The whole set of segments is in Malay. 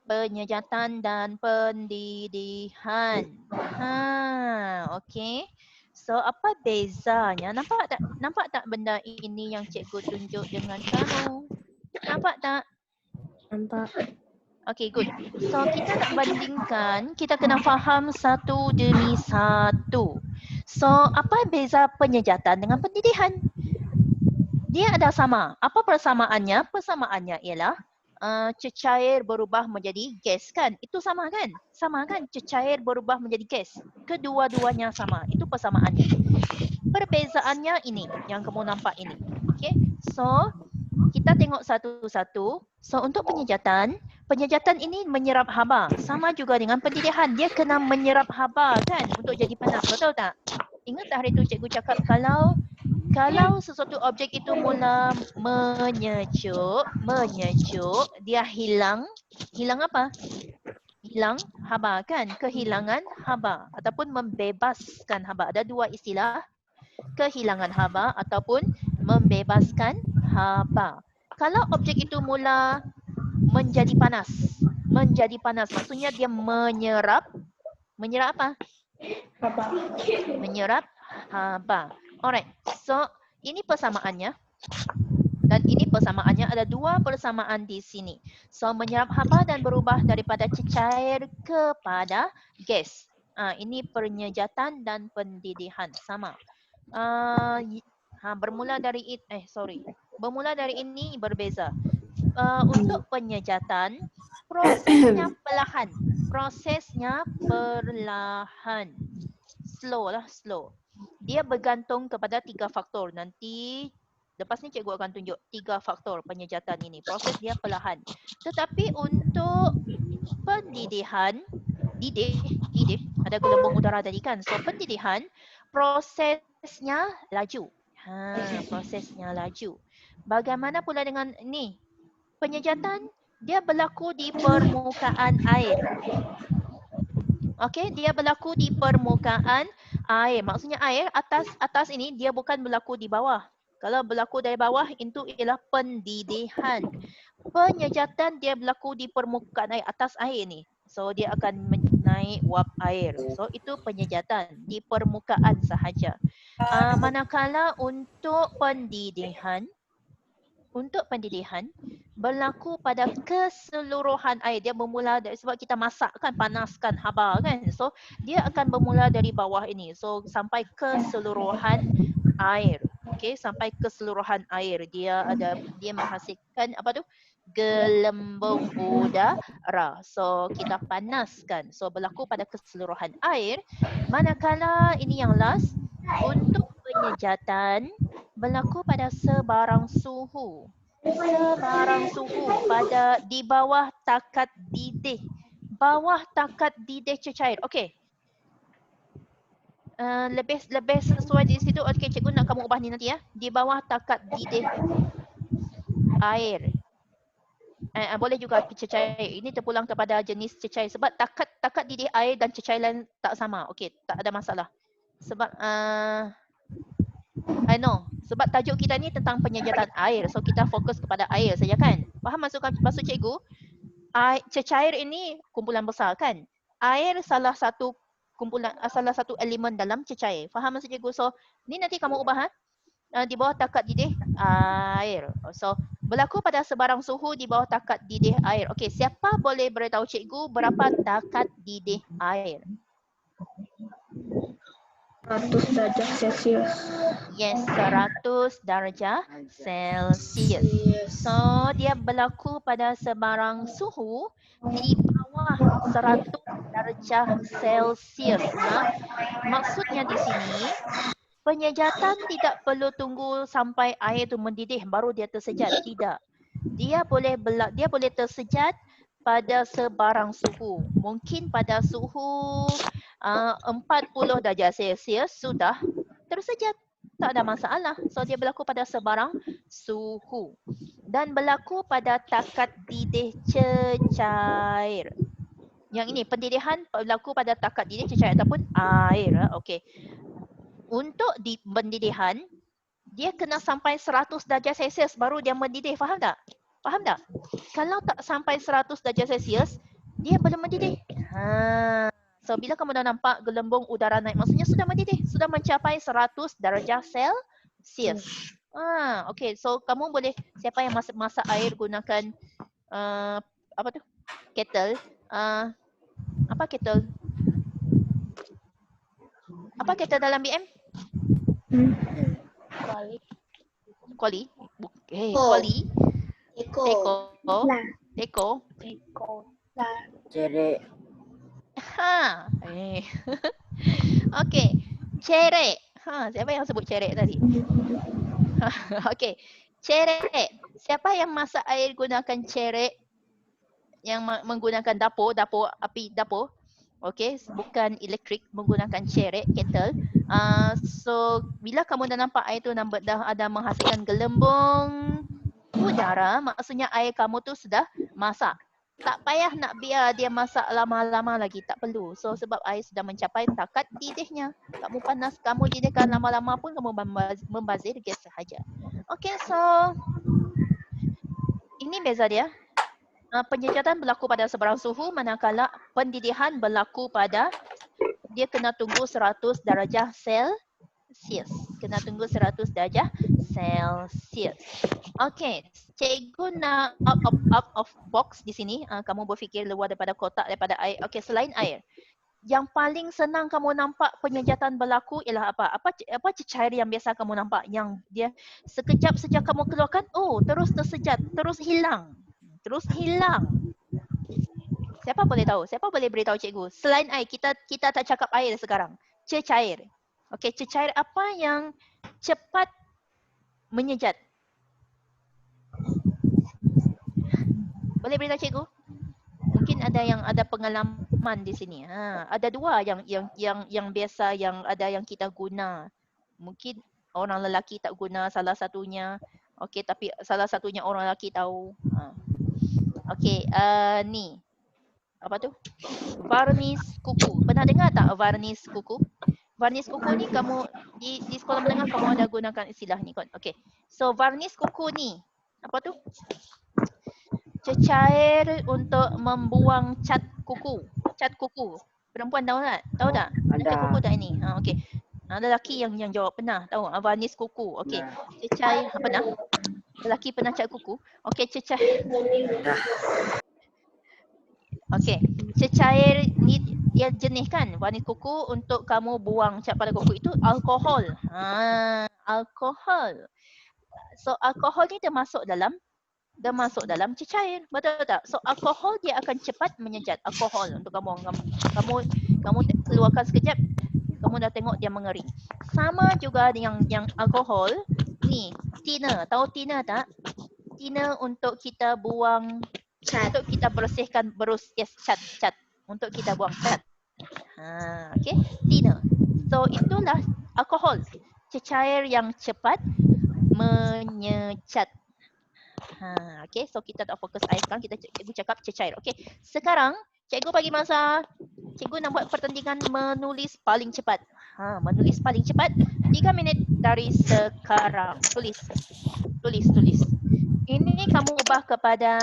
Penyejatan dan pendidihan. Okey. So apa bezanya? Nampak tak benda ini yang cikgu tunjuk dengan kamu? Nampak tak? Nampak. Okay, good. So kita nak bandingkan, kita kena faham satu demi satu. So apa beza penyejatan dengan pendidihan? Dia ada sama. Apa persamaannya? Persamaannya ialah cecair berubah menjadi gas kan? Itu sama kan? Sama kan? Cecair berubah menjadi gas. Kedua-duanya sama. Itu persamaannya. Perbezaannya ini yang kamu nampak ini. Okay? So kita tengok satu-satu. So untuk penyejatan ini menyerap haba. Sama juga dengan pendidihan. Dia kena menyerap haba kan untuk jadi panas. Betul tak? Ingat tak hari tu cikgu cakap kalau sesuatu objek itu mula menyejuk, dia hilang apa? Hilang haba kan? Kehilangan haba ataupun membebaskan haba. Ada dua istilah, kehilangan haba ataupun membebaskan haba. Kalau objek itu mula menjadi panas maksudnya dia menyerap apa? Haba. Menyerap haba. Alright, so ini persamaannya. Dan ini persamaannya, ada dua persamaan di sini. So menyerap haba dan berubah daripada cecair kepada gas. Ini penyejatan dan pendidihan sama. Bermula dari ini berbeza. Untuk penyejatan, prosesnya perlahan. Slow. Dia bergantung kepada 3 faktor. Nanti lepas ni cikgu akan tunjuk 3 faktor penyejatan ini. Proses dia perlahan. Tetapi untuk pendidihan, didik, ada gelembung udara tadi kan. So pendidihan, prosesnya laju. Prosesnya laju. Bagaimana pula dengan ni? Penyejatan, dia berlaku di permukaan air. Okey, dia berlaku di permukaan air. Maksudnya air atas ini dia bukan berlaku di bawah. Kalau berlaku dari bawah itu ialah pendidihan. Penyejatan dia berlaku di permukaan air, atas air ni. So dia akan naik wap air. So itu penyejatan di permukaan sahaja. Manakala untuk pendidihan berlaku pada keseluruhan air. Dia bermula dari, sebab kita masak kan, panaskan haba kan. So dia akan bermula dari bawah ini. So sampai keseluruhan air. Okey, sampai keseluruhan air. Dia menghasilkan apa tu? Gelembung udara. So kita panaskan. So berlaku pada keseluruhan air. Manakala ini yang last, untuk penyejatan berlaku pada sebarang suhu. Pada di bawah takat didih. Bawah takat didih cecair. Okey. Lebih sesuai di situ. Okey, cikgu nak kamu ubah ni nanti ya. Di bawah takat didih air. Boleh juga cecair. Ini terpulang kepada jenis cecair. Sebab takat didih air dan cecair lain tak sama. Okey, tak ada masalah. Sebab I know. Sebab tajuk kita ni tentang penyejatan air. So kita fokus kepada air saja kan. Faham maksud cikgu? Cecair ini kumpulan besar kan. Air salah satu elemen dalam cecair. Faham maksud cikgu? So ni nanti kamu ubah di bawah takat didih air. So berlaku pada sebarang suhu di bawah takat didih air. Okey, siapa boleh beritahu cikgu berapa takat didih air? 100 darjah Celsius. Yes, 100 darjah Celsius. So, dia berlaku pada sebarang suhu di bawah 100 darjah Celsius. Maksudnya di sini, penyejatan tidak perlu tunggu sampai air itu mendidih baru dia tersejat. Tidak. Dia boleh tersejat pada sebarang suhu. Mungkin pada suhu 40 darjah Celsius sudah tersejat. Tak ada masalah. So dia berlaku pada sebarang suhu. Dan berlaku pada takat didih cecair. Yang ini pendidihan berlaku pada takat didih cecair ataupun air. Okey. Untuk pendidihan, dia kena sampai 100 darjah Celsius baru dia mendidih. Faham tak? Faham tak? Kalau tak sampai 100 darjah Celsius, dia belum mendidih. So bila kamu dah nampak gelembung udara naik, maksudnya sudah mendidih, sudah mencapai 100 darjah Celsius. Okay, so kamu boleh, siapa yang masak air gunakan apa tu? Kettle. Apa kettle? Apa kettle dalam BM? Kuali. Kuali. Teko. Cerek. Okay. Cerek. Siapa yang sebut cerek tadi? Okay. Cerek. Siapa yang masak air gunakan cerek? Yang menggunakan dapur api dapur. Okay, bukan elektrik, menggunakan cerek, kettle. So bila kamu dah nampak air tu dah ada menghasilkan gelembung udara, maksudnya air kamu tu sudah masak. Tak payah nak biar dia masak lama-lama lagi, tak perlu. So sebab air sudah mencapai takat didihnya. Kamu didihkan lama-lama pun kamu membazir gas sahaja. Okay, so ini beza dia. Penyejatan berlaku pada sebarang suhu, manakala pendidihan berlaku pada, dia kena tunggu 100 darjah Celsius. Kena tunggu 100 darjah Celsius. Okay, cikgu nak out of box di sini. Kamu berfikir luar daripada kotak, daripada air. Okay, selain air, yang paling senang kamu nampak penyejatan berlaku ialah apa? Apa cecair yang biasa kamu nampak? Yang dia sekejap sejak kamu keluarkan, terus tersejat, terus hilang. Siapa boleh tahu? Siapa boleh beritahu cikgu? Selain air, kita tak cakap air sekarang. Cecair. Okey, cecair apa yang cepat menyejat? Boleh beritahu cikgu? Mungkin ada yang ada pengalaman di sini. Ada dua yang biasa, yang ada yang kita guna. Mungkin orang lelaki tak guna salah satunya. Okey, tapi salah satunya orang lelaki tahu. Okey, ni. Apa tu? Varnis kuku. Pernah dengar tak varnis kuku? Varnis kuku ni kamu di sekolah menengah kamu ada gunakan istilah ni kan. Okey. So varnis kuku ni apa tu? Cecair untuk membuang cat kuku. Cat kuku. Perempuan tahu tak? Tahu tak? Cat kuku tak ini? Okey. Lelaki yang jawab pernah tahu varnis kuku. Okey. Cecair pernah? Lelaki pernah cat kuku. Okey, cecair. Okey, cecair ni dia jenis kan, varnis kuku untuk kamu buang cat pada kuku itu alkohol. Alkohol. So alkohol ni dia masuk dalam cecair, betul tak? So alkohol dia akan cepat menyejat. Alkohol untuk kamu keluarkan sekejap, kamu dah tengok dia mengering. Sama juga dengan yang alkohol ni, thinner. Tahu thinner tak? Thinner untuk kita buang cat. Untuk kita bersihkan cat. Untuk kita buang cat. Okay, thinner. So itulah alkohol. Cecair yang cepat menyecat. Okay, so kita tak fokus air sekarang, cikgu cakap cecair. Okay, sekarang cikgu bagi masa, cikgu nak buat pertandingan menulis paling cepat. Menulis paling cepat 3 minit dari sekarang. Tulis. Ini kamu ubah kepada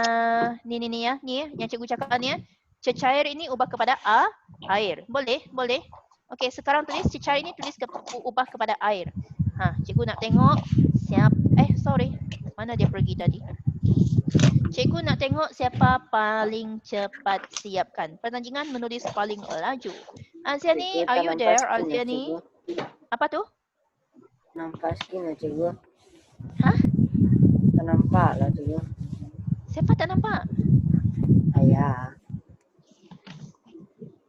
ni ya, yang cikgu cakap ni ya. Cecair ini ubah kepada air. Boleh? Okey, sekarang tulis cecair ini ubah kepada air. Cikgu nak tengok mana dia pergi tadi? Cikgu nak tengok siapa paling cepat. Siapkan pertandingan menulis paling laju. Alziani, are you there? Alziani? Apa tu? Nampak skin lah cikgu. Tak nampak lah cikgu. Siapa tak nampak? Ayah.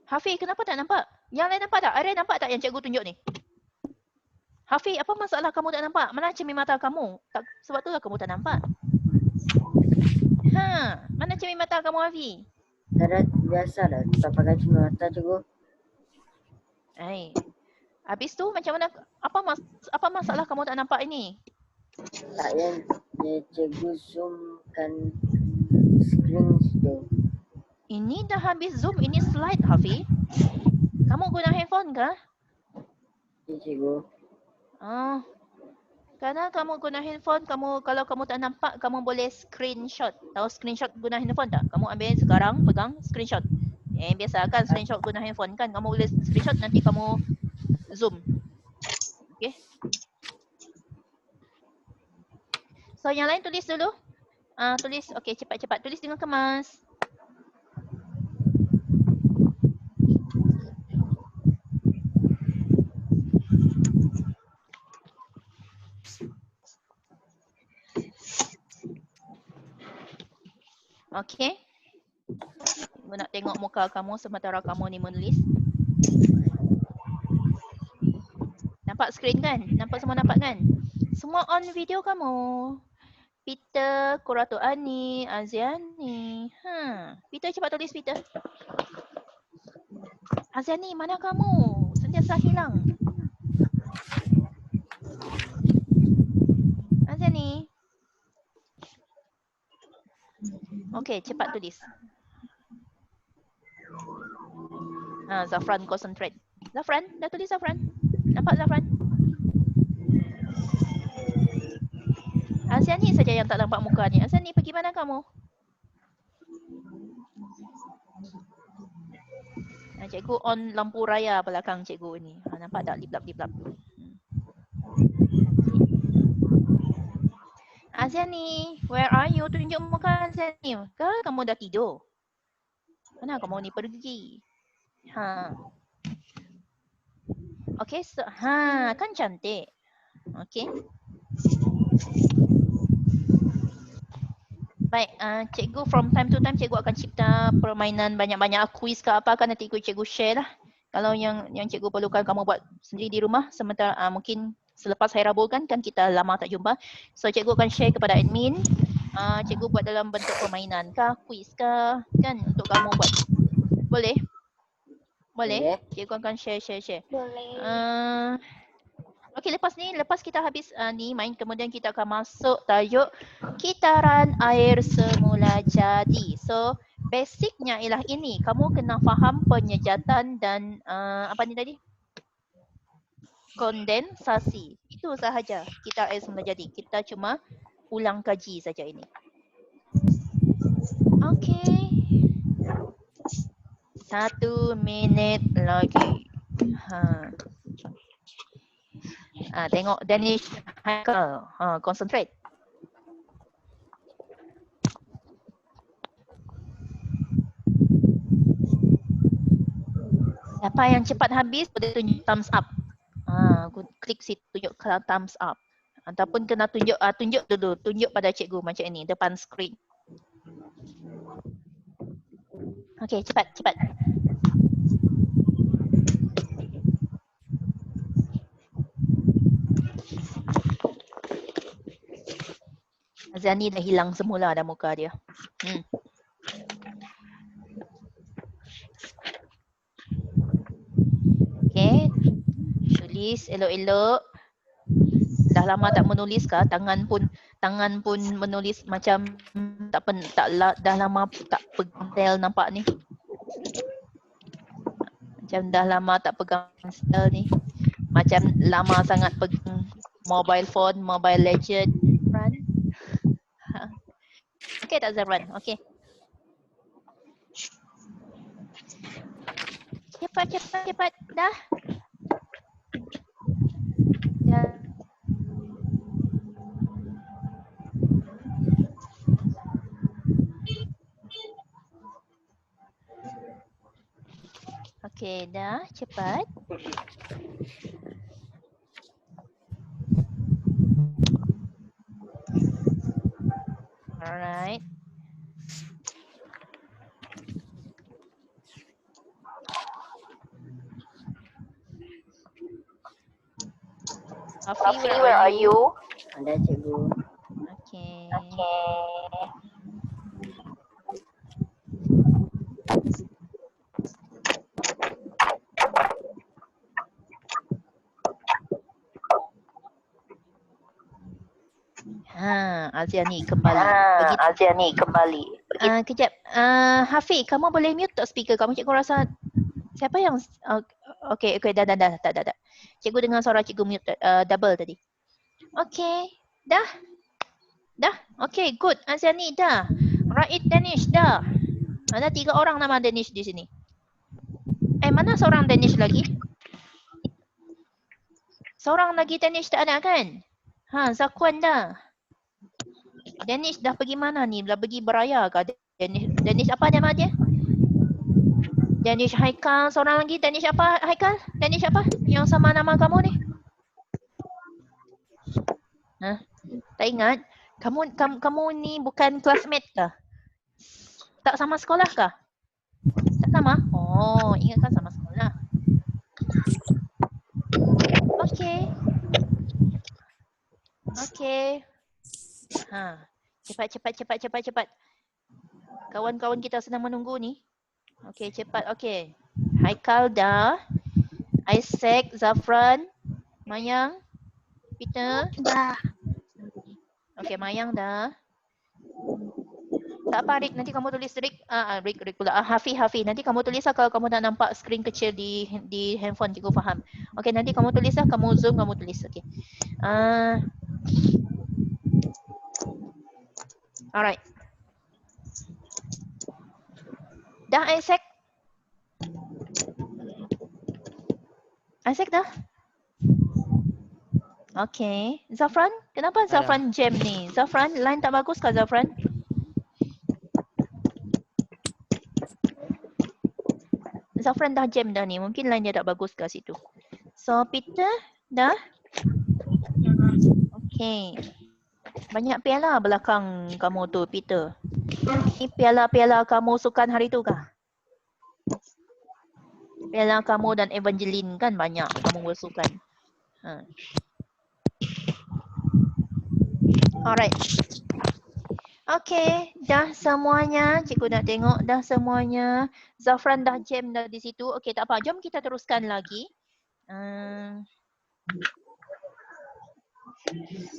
Hafiz, kenapa tak nampak? Yang lain nampak tak? Arya nampak tak yang cikgu tunjuk ni? Hafiz, apa masalah kamu tak nampak? Mana cermin mata kamu? Sebab tu lah kamu tak nampak. Mana cermin mata kamu, Hafiz? Biasa dah, tak pakai cermin mata cikgu. Habis tu macam mana? Apa masalah kamu tak nampak ini? Tak, yang cikgu zoomkan screen tu. Ini dah habis zoom, ini slide, Hafiz. Kamu guna handphone ke? Ya cikgu. Kerana kamu guna handphone, kalau kamu tak nampak, kamu boleh screenshot. Tahu screenshot guna handphone tak? Kamu ambil sekarang, pegang screenshot. Biasa kan screenshot guna handphone kan. Kamu boleh screenshot, nanti kamu zoom. Okay. So yang lain tulis dulu. Tulis, okay, cepat-cepat. Tulis dengan kemas. Okay. Aku nak tengok muka kamu sementara kamu ni menulis. Nampak skrin kan? Nampak semua nampak kan? Semua on video kamu. Peter, Kurato Ani, Aziani. Peter cepat tulis Peter. Aziani, mana kamu? Sentiasa hilang. Aziani. Okey, cepat tulis. Zafran concentrate. Zafran, dah tulis Zafran? Nampak Zafran? Aziani saja yang tak nampak muka ni. Aziani, pergi mana kamu? Cikgu on lampu raya belakang cikgu ni. Nampak tak liplap-liplap tu? Aziani, where are you? Tunjuk muka Aziani. Ke kamu dah tidur? Mana kamu ni pergi? Okay, so, kan cantik. Okay. Baik, cikgu from time to time cikgu akan cipta permainan banyak-banyak quiz ke apa kan, nanti cikgu share lah. Kalau yang cikgu perlukan kamu buat sendiri di rumah, sementara mungkin selepas hari Rabu kan kita lama tak jumpa. So cikgu akan share kepada admin. Cikgu buat dalam bentuk permainan kah, quiz kah, kan untuk kamu buat. Boleh? Boleh? Cikgu akan share. Boleh. Okey, lepas kita habis ni main, kemudian kita akan masuk tajuk kitaran air semula jadi. So, basicnya ialah ini. Kamu kena faham penyejatan dan apa ni tadi? Kondensasi. Itu sahaja kitaran air semula jadi. Kita cuma ulang kaji saja ini. Okey. 1 minit lagi. Tengok Danish Haikal. Concentrate. Siapa yang cepat habis boleh tunjuk thumbs up. Klik situ tunjuk thumbs up. Ataupun kena tunjuk dulu. Tunjuk pada cikgu macam ini depan skrin. Okey, cepat. Azani dah hilang semula dah muka dia. Okey. Tulis elok-elok. Dah lama tak menulis kah? Tangan pun menulis macam dah lama tak pegang pen nampak ni. Macam dah lama tak pegang pensel ni. Macam lama sangat pegang mobile phone, Mobile Legend. Okey tak Zarwan? Okey. Cepat. Dah. Okey, dah. Cepat. Alright. Afi, where are you? Ada cikgu. Okay. Aziani kembali. Kejap. Hafiz, kamu boleh mute tak speaker kamu? Cikgu rasa siapa yang okey, dah. Tak. Cikgu dengar suara cikgu mute double tadi. Okay. Dah? Dah? Okay, good. Aziani dah. Raid Danish dah. Ada 3 orang nama Danish di sini. Mana seorang Danish lagi? Seorang lagi Danish tak ada kan? Zakwan dah. Danish dah pergi mana ni? Dah pergi beraya ke? Danish apa nama dia? Danish Haikal. Seorang lagi Danish apa Haikal? Danish apa? Yang sama nama kamu ni? Tak ingat? Kamu ni bukan classmate ke? Tak sama sekolah ke? Tak sama? Oh, ingatkan sama sekolah. Okay. Okay. Cepat. Kawan-kawan kita sedang menunggu ni. Okay, cepat. Okay. Haikal dah. Isaac, Zafran, Mayang, Peter. Dah. Okay, Mayang dah. Tak apa Rik, nanti kamu tulis Rik. Rik pula. Hafi. Nanti kamu tulis lah kalau kamu tak nampak skrin kecil di handphone, cikgu faham. Okay, nanti kamu tulis lah, kamu zoom, kamu tulis. Okay. Alright. Dah Isaac? Isaac dah? Okay. Zafran? Kenapa Zafran jam ni? Zafran, line tak bagus ke Zafran? Zafran dah jam dah ni. Mungkin line dia tak bagus kat situ. So, Peter dah? Okay. Banyak piala belakang kamu tu, Peter. Ni piala-piala kamu sukan hari tu kah? Piala kamu dan Evangeline kan banyak kamu bersukan. Alright. Okay, dah semuanya. Cikgu nak tengok dah semuanya. Zafran dah jam dah di situ. Okay, tak apa. Jom kita teruskan lagi.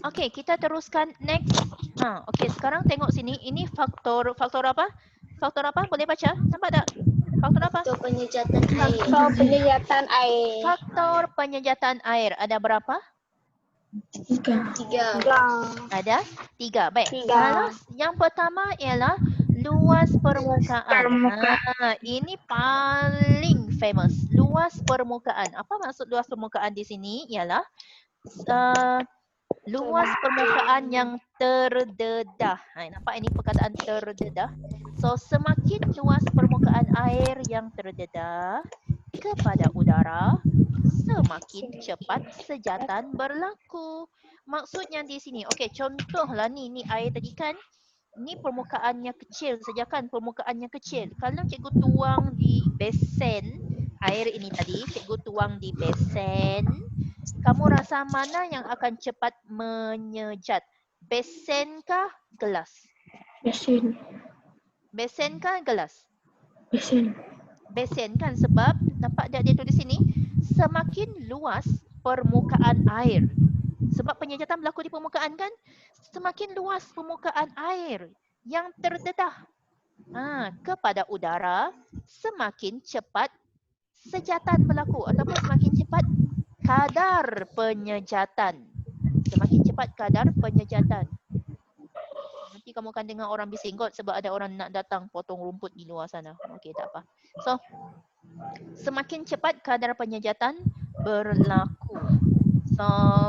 Okay, kita teruskan next. Okay, sekarang tengok sini. Ini faktor apa? Faktor apa? Boleh baca? Nampak tak? Faktor apa? Faktor penyejatan air. Faktor penyejatan air. Faktor penyejatan air. Ada berapa? 3. Ada 3. Baik. 3. Kalau yang pertama ialah luas permukaan. Ini paling famous. Luas permukaan. Apa maksud luas permukaan di sini? Ialah luas permukaan yang terdedah. Nampak ini perkataan terdedah. So, semakin luas permukaan air yang terdedah kepada udara, semakin cepat sejatan berlaku. Maksudnya di sini, okey, contohlah ni air tadi kan, ni permukaannya kecil saja kan, permukaannya kecil. Kalau cikgu tuang di besen, air ini tadi, cikgu tuang di besen, kamu rasa mana yang akan cepat menyejat? Besen kah gelas? Besen. Besen kah gelas? Besen. Besen kan, sebab nampak dia tulis sini semakin luas permukaan air. Sebab penyejatan berlaku di permukaan kan, semakin luas permukaan air yang terdedah kepada udara, semakin cepat sejatan berlaku ataupun semakin cepat kadar penyejatan. Semakin cepat kadar penyejatan. Nanti kamu akan dengar orang bising kot sebab ada orang nak datang potong rumput di luar sana. Okey, tak apa. So, semakin cepat kadar penyejatan berlaku. So,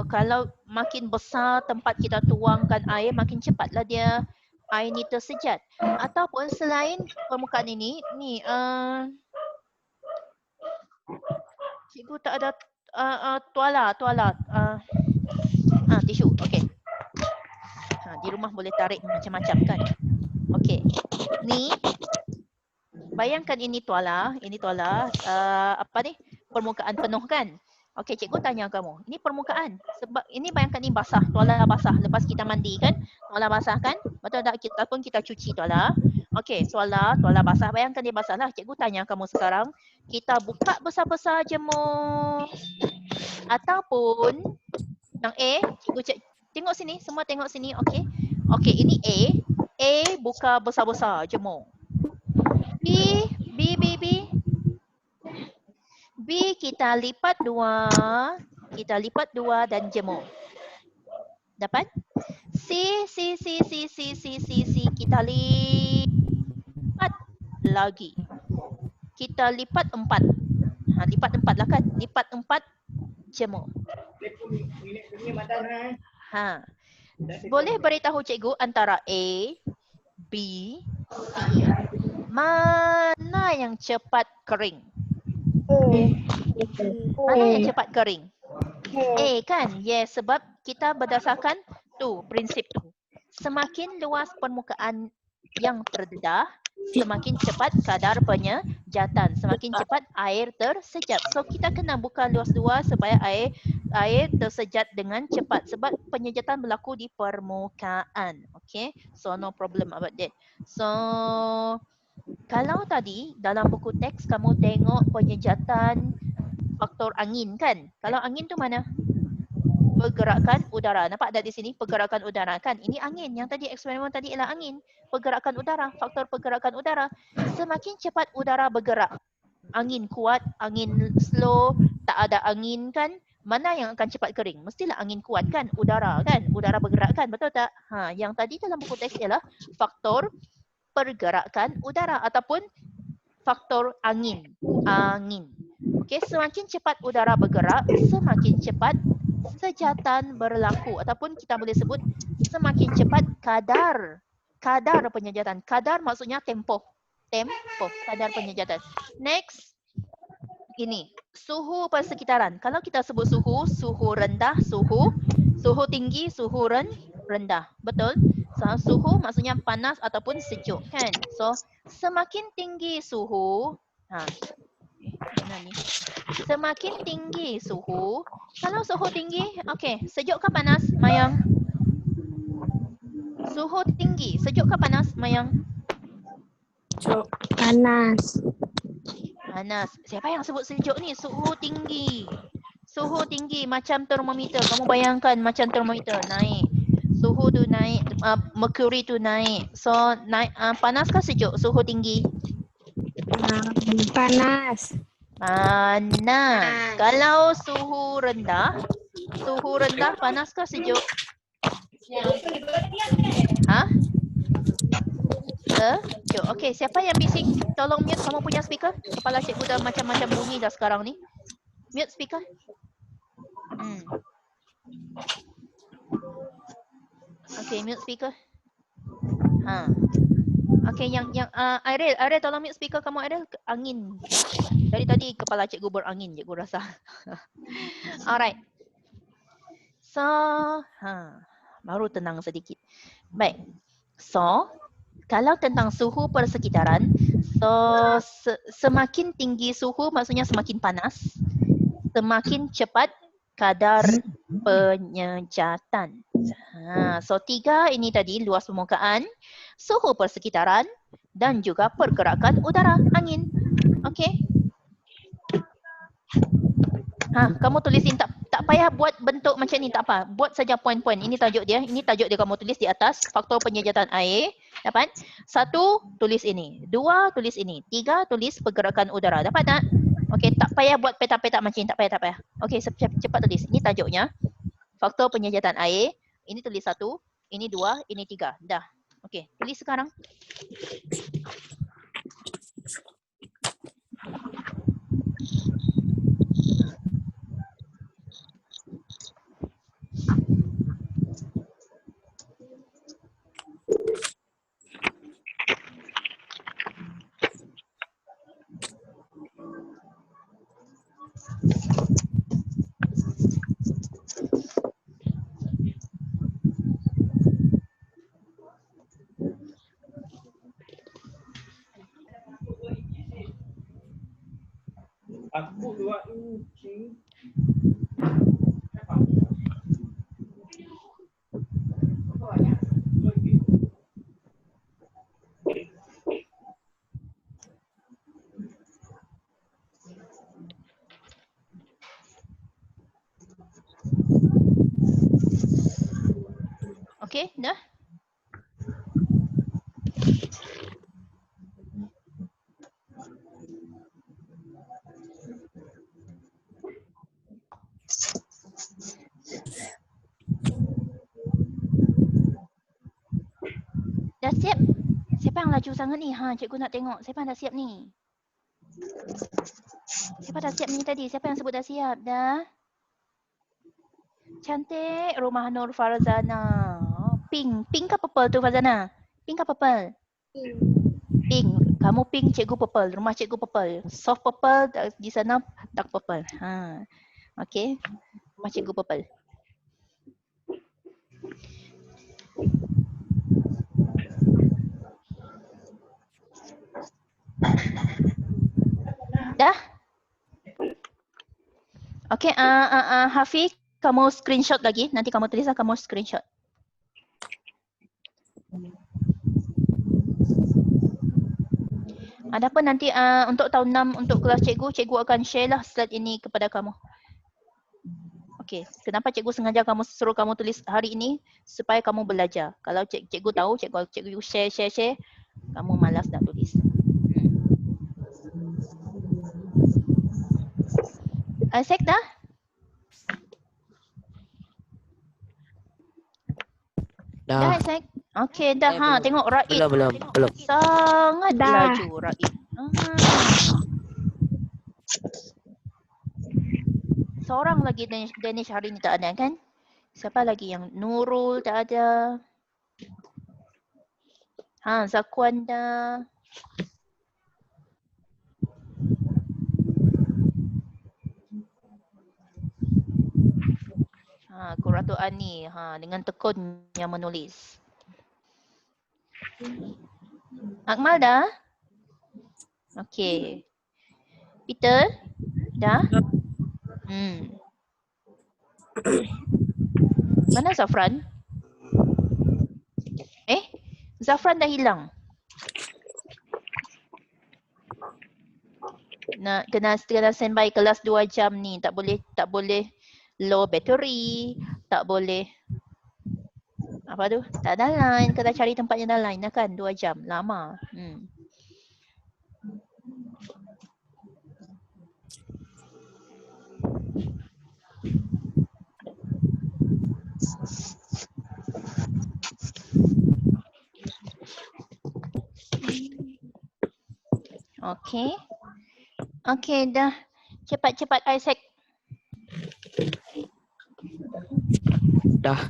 kalau makin besar tempat kita tuangkan air, makin cepatlah dia air ni tersejat. Ataupun selain permukaan ini, ni cikgu tak ada tuala. Tisu. Okey. Di rumah boleh tarik macam-macam kan. Okey. Ni bayangkan ini tuala, apa ni? Permukaan penuh kan? Okey, cikgu tanya kamu. Ini permukaan. Sebab ini bayangkan ni basah, tuala basah lepas kita mandi kan? Tuala basah kan? Betul tak? Ataupun kita cuci tuala. Okey, tuala basah. Bayangkan dia basah lah. Cikgu tanya kamu sekarang, kita buka besar-besar jemur ataupun yang A, cikgu tengok sini, semua tengok sini. Okey. Okey, ini A. A buka besar-besar jemur. B kita lipat dua dan jemur. Dapat? C kita lipat lagi. Kita lipat 4. Lipat 4 lah kan? Lipat 4 jemur. Boleh beritahu cikgu antara A, B, C, mana yang cepat kering? Mana yang cepat kering? A kan? Yes, sebab kita berdasarkan prinsip tu. Semakin luas permukaan yang terdedah, semakin cepat kadar penyejatan. Semakin cepat air tersejat. So kita kena buka luas-luas supaya air tersejat dengan cepat. Sebab penyejatan berlaku di permukaan. Okay, so no problem about that. So kalau tadi dalam buku teks kamu tengok penyejatan faktor angin kan? Kalau angin tu mana? Pergerakan udara. Nampak ada di sini pergerakan udara kan? Ini angin. Yang tadi eksperimen tadi ialah angin. Pergerakan udara, faktor pergerakan udara. Semakin cepat udara bergerak, angin kuat, angin slow, tak ada angin kan? Mana yang akan cepat kering? Mestilah angin kuat kan? Udara kan? Udara bergerak kan? Betul tak? Yang tadi dalam buku teks ialah faktor pergerakan udara ataupun faktor angin. Angin. Okey, semakin cepat udara bergerak, semakin cepat sejatan berlaku ataupun kita boleh sebut semakin cepat kadar penyejatan. Kadar maksudnya tempoh. Kadar penyejatan. Next. Ini, suhu persekitaran. Kalau kita sebut suhu rendah, suhu tinggi, suhu rendah. Betul? So, suhu maksudnya panas ataupun sejuk kan? So, semakin tinggi suhu, mana ni? Semakin tinggi suhu, kalau suhu tinggi, okey, sejuk ke panas, Mayang? Suhu tinggi, sejuk ke panas, Mayang? Panas. Panas. Siapa yang sebut sejuk ni? Suhu tinggi. Suhu tinggi macam termometer. Kamu bayangkan macam termometer naik. Suhu tu naik, mercury tu naik. So, naik panas ke sejuk suhu tinggi? Panas. Panas. Kalau suhu rendah panas ke sejuk? Sejuk. Okey, siapa yang bising? Tolong mute kamu punya speaker. Kepala cikgu dah macam-macam bunyi dah sekarang ni. Mute speaker. Okey, mute speaker. Okey, yang Ariel tolong mute speaker kamu, Ariel. Angin. Dari tadi kepala cikgu berangin, cikgu rasa. Alright. So, baru tenang sedikit. Baik. So, kalau tentang suhu persekitaran, so semakin tinggi suhu maksudnya semakin panas, semakin cepat kadar penyejatan. So 3 ini tadi luas permukaan, suhu persekitaran dan juga pergerakan udara, angin. Okey. Kamu tulisin, tak payah buat bentuk macam ni, tak apa. Buat saja poin-poin. Ini tajuk dia. Ini tajuk dia kamu tulis di atas. Faktor penyejatan air. Dapat? 1, tulis ini. 2, tulis ini. 3, tulis pergerakan udara. Dapat tak? Okey, tak payah buat petak-petak macam ni. Tak payah. Okey, cepat tulis. Ini tajuknya. Faktor penyejatan air. Ini tulis 1. Ini 2. Ini 3. Dah. Okey, tulis sekarang. Aku 2 inci. Okey, dah. laju sangat ni. Cikgu nak tengok. Siapa dah siap ni? Siapa dah siap ni tadi? Siapa yang sebut dah siap? Dah? Cantik. Rumah Nur Farzana. Pink. Pink ke purple tu Farzana? Pink ke purple? Pink. Kamu pink, cikgu purple. Rumah cikgu purple. Soft purple, di sana dark purple. Okay. Rumah cikgu purple. Dah? Okay, Hafiz, kamu screenshot lagi. Nanti kamu tulis kamu screenshot. Adapun nanti untuk tahun 6 untuk kelas cikgu akan share lah slide ini kepada kamu. Okay, kenapa cikgu sengaja suruh kamu tulis hari ini? Supaya kamu belajar. Kalau cikgu tahu, cikgu share, kamu malas nak tulis. Isaac dah? Dah Isaac? Okay dah. Tengok Raib. Belum. Sangat Dah. laju Raib. Seorang lagi Danish hari ni tak ada kan? Siapa lagi yang Nurul tak ada? Zakwan dah. Qurratu Ani dengan tekun yang menulis. Akmal dah? Okey. Peter dah? Mana Zafran? Zafran dah hilang. Kena standby kelas 2 jam ni. Tak boleh low battery, tak boleh apa tu? Tak ada line, kena cari tempat yang ada line lah kan 2 jam, lama. Okey dah. Cepat Isaac. Dah.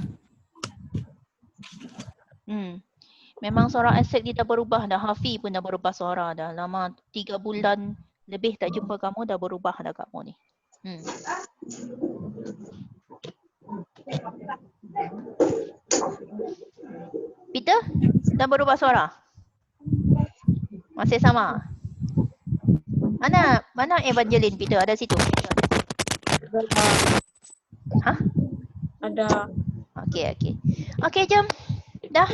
Memang suara Isaac dia dah berubah dah. Hafi pun dah berubah suara dah. Lama 3 bulan lebih tak jumpa kamu, dah berubah dah kamu ni. Peter, dah berubah suara? Masih sama? Mana Evangeline Peter? Ada situ? Ada. Okey, jom. Dah?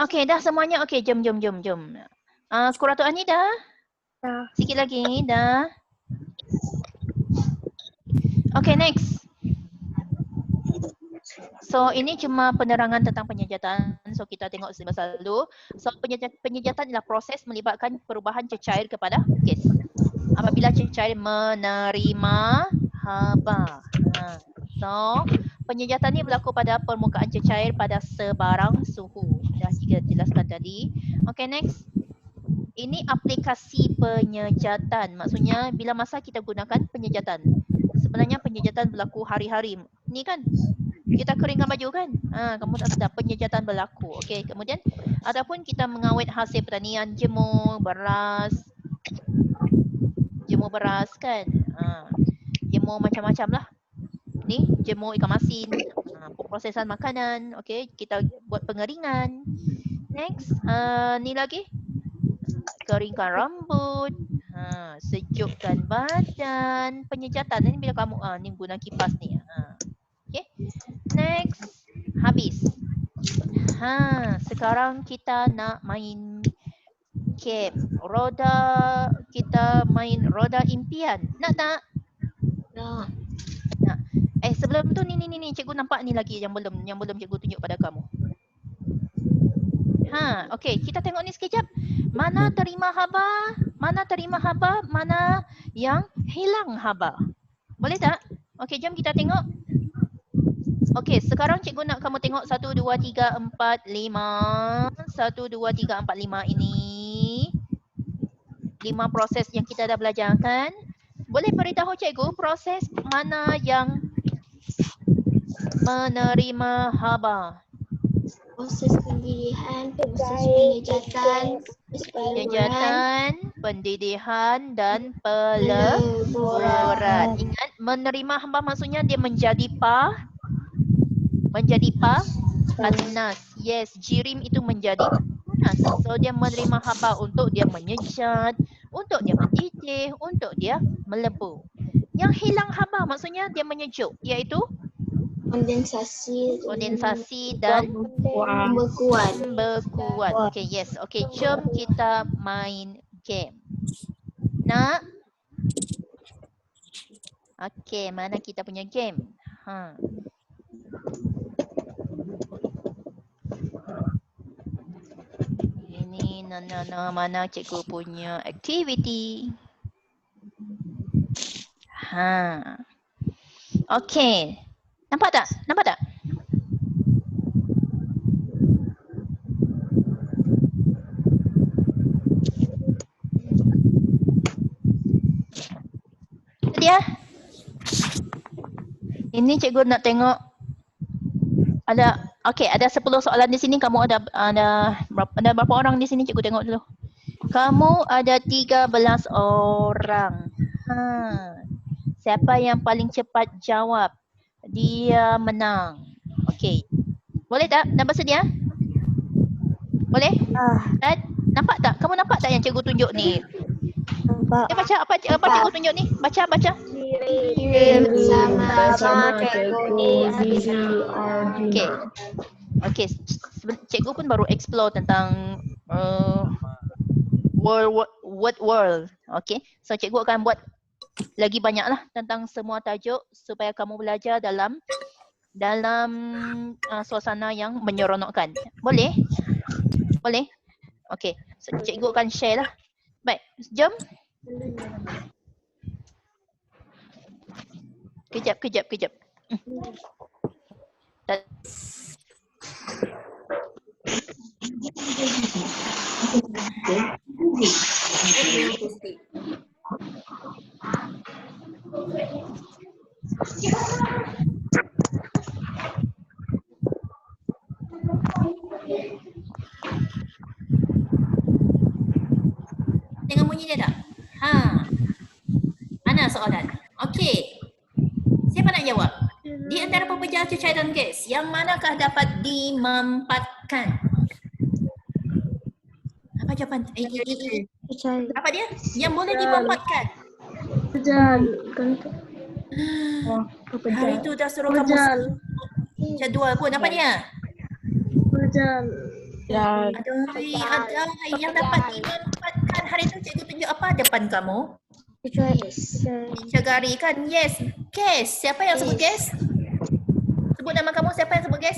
Okey, dah semuanya. Okey, jom. Qurratu Ani dah? Dah. Sikit lagi, dah. Okey, next. So, ini cuma penerangan tentang penyejatan. So, kita tengok semasa dulu. So, penyejatan adalah proses melibatkan perubahan cecair kepada gas. Apabila cecair menerima haba. So, penyejatan ini berlaku pada permukaan cecair pada sebarang suhu. Dah kita jelaskan tadi. Okay, next. Ini aplikasi penyejatan. Maksudnya, bila masa kita gunakan penyejatan. Sebenarnya penyejatan berlaku hari-hari. Ni kan, kita keringkan baju kan? Kamu tak sedar penyejatan berlaku. Okay, kemudian adapun kita mengawet hasil pertanian, jemur beras kan? Jemur macam-macam lah. Ni jemur ikan masin, prosesan makanan. Okay, kita buat pengeringan. Next, ni lagi keringkan rambut, sejukkan badan, penyejatan. Ini bila kamu ni guna kipas ni. Okay, next, habis. Sekarang kita nak main game. Kita main roda impian. Nak tak? Nak. Sebelum tu ni cikgu nampak ni lagi yang belum cikgu tunjuk pada kamu. Okey, kita tengok ni sekejap. Mana terima haba? Mana yang hilang haba? Boleh tak? Okey, jom kita tengok. Okey, sekarang cikgu nak kamu tengok 1, 2, 3, 4, 5. 1, 2, 3, 4, 5 ini. 5 proses yang kita dah belajarkan. Boleh beritahu cikgu proses mana yang menerima haba? Proses pendirian, proses penyejatan, proses peleburan, Penyejatan, pendidihan dan peleburan. Ingat, menerima haba maksudnya dia menjadi panas. Yes, jirim itu menjadi panas. So dia menerima haba untuk dia menyejat, untuk dia mendidih, untuk dia melebur. Yang hilang haba maksudnya dia menyejuk, iaitu kondensasi dan pembekuan. Okay, yes. Okay, jom kita main game. Nak? Okay, mana kita punya game? Ini mana cikgu punya aktiviti. Okay. Nampak tak? Dia. Ini cikgu nak tengok ada 10 soalan di sini. Kamu ada berapa orang di sini? Cikgu tengok dulu. Kamu ada 13 orang. Siapa yang paling cepat jawab, dia menang. Okey. Boleh tak? Dah bersedia? Boleh? Nampak tak? Kamu nampak tak yang cikgu tunjuk ni? Baca apa cikgu tunjuk ni? Baca. Sama cikgu ni. Okey. Cikgu pun baru explore tentang word world. Okey. So cikgu akan buat lagi banyaklah tentang semua tajuk supaya kamu belajar dalam suasana yang menyeronokkan. Boleh? Okey. So, cikgu akan share lah. Baik, jom. Kejap. Tengok bunyi dia tak? Mana soalan? Okey. Siapa nak jawab? Di antara pepejal cecair dan gas, yang manakah dapat dimampatkan? Apa jawapan? Apa dia? Yang boleh dimampatkan. Hari tu dah suruh kamu jadual pun. Apa dia? Aduhai, yang dapat dimampatkan hari tu cikgu tunjuk apa depan kamu? Cagari kan? Yes. Gas. Siapa yang sebut gas? Sebut nama kamu. Siapa yang sebut gas?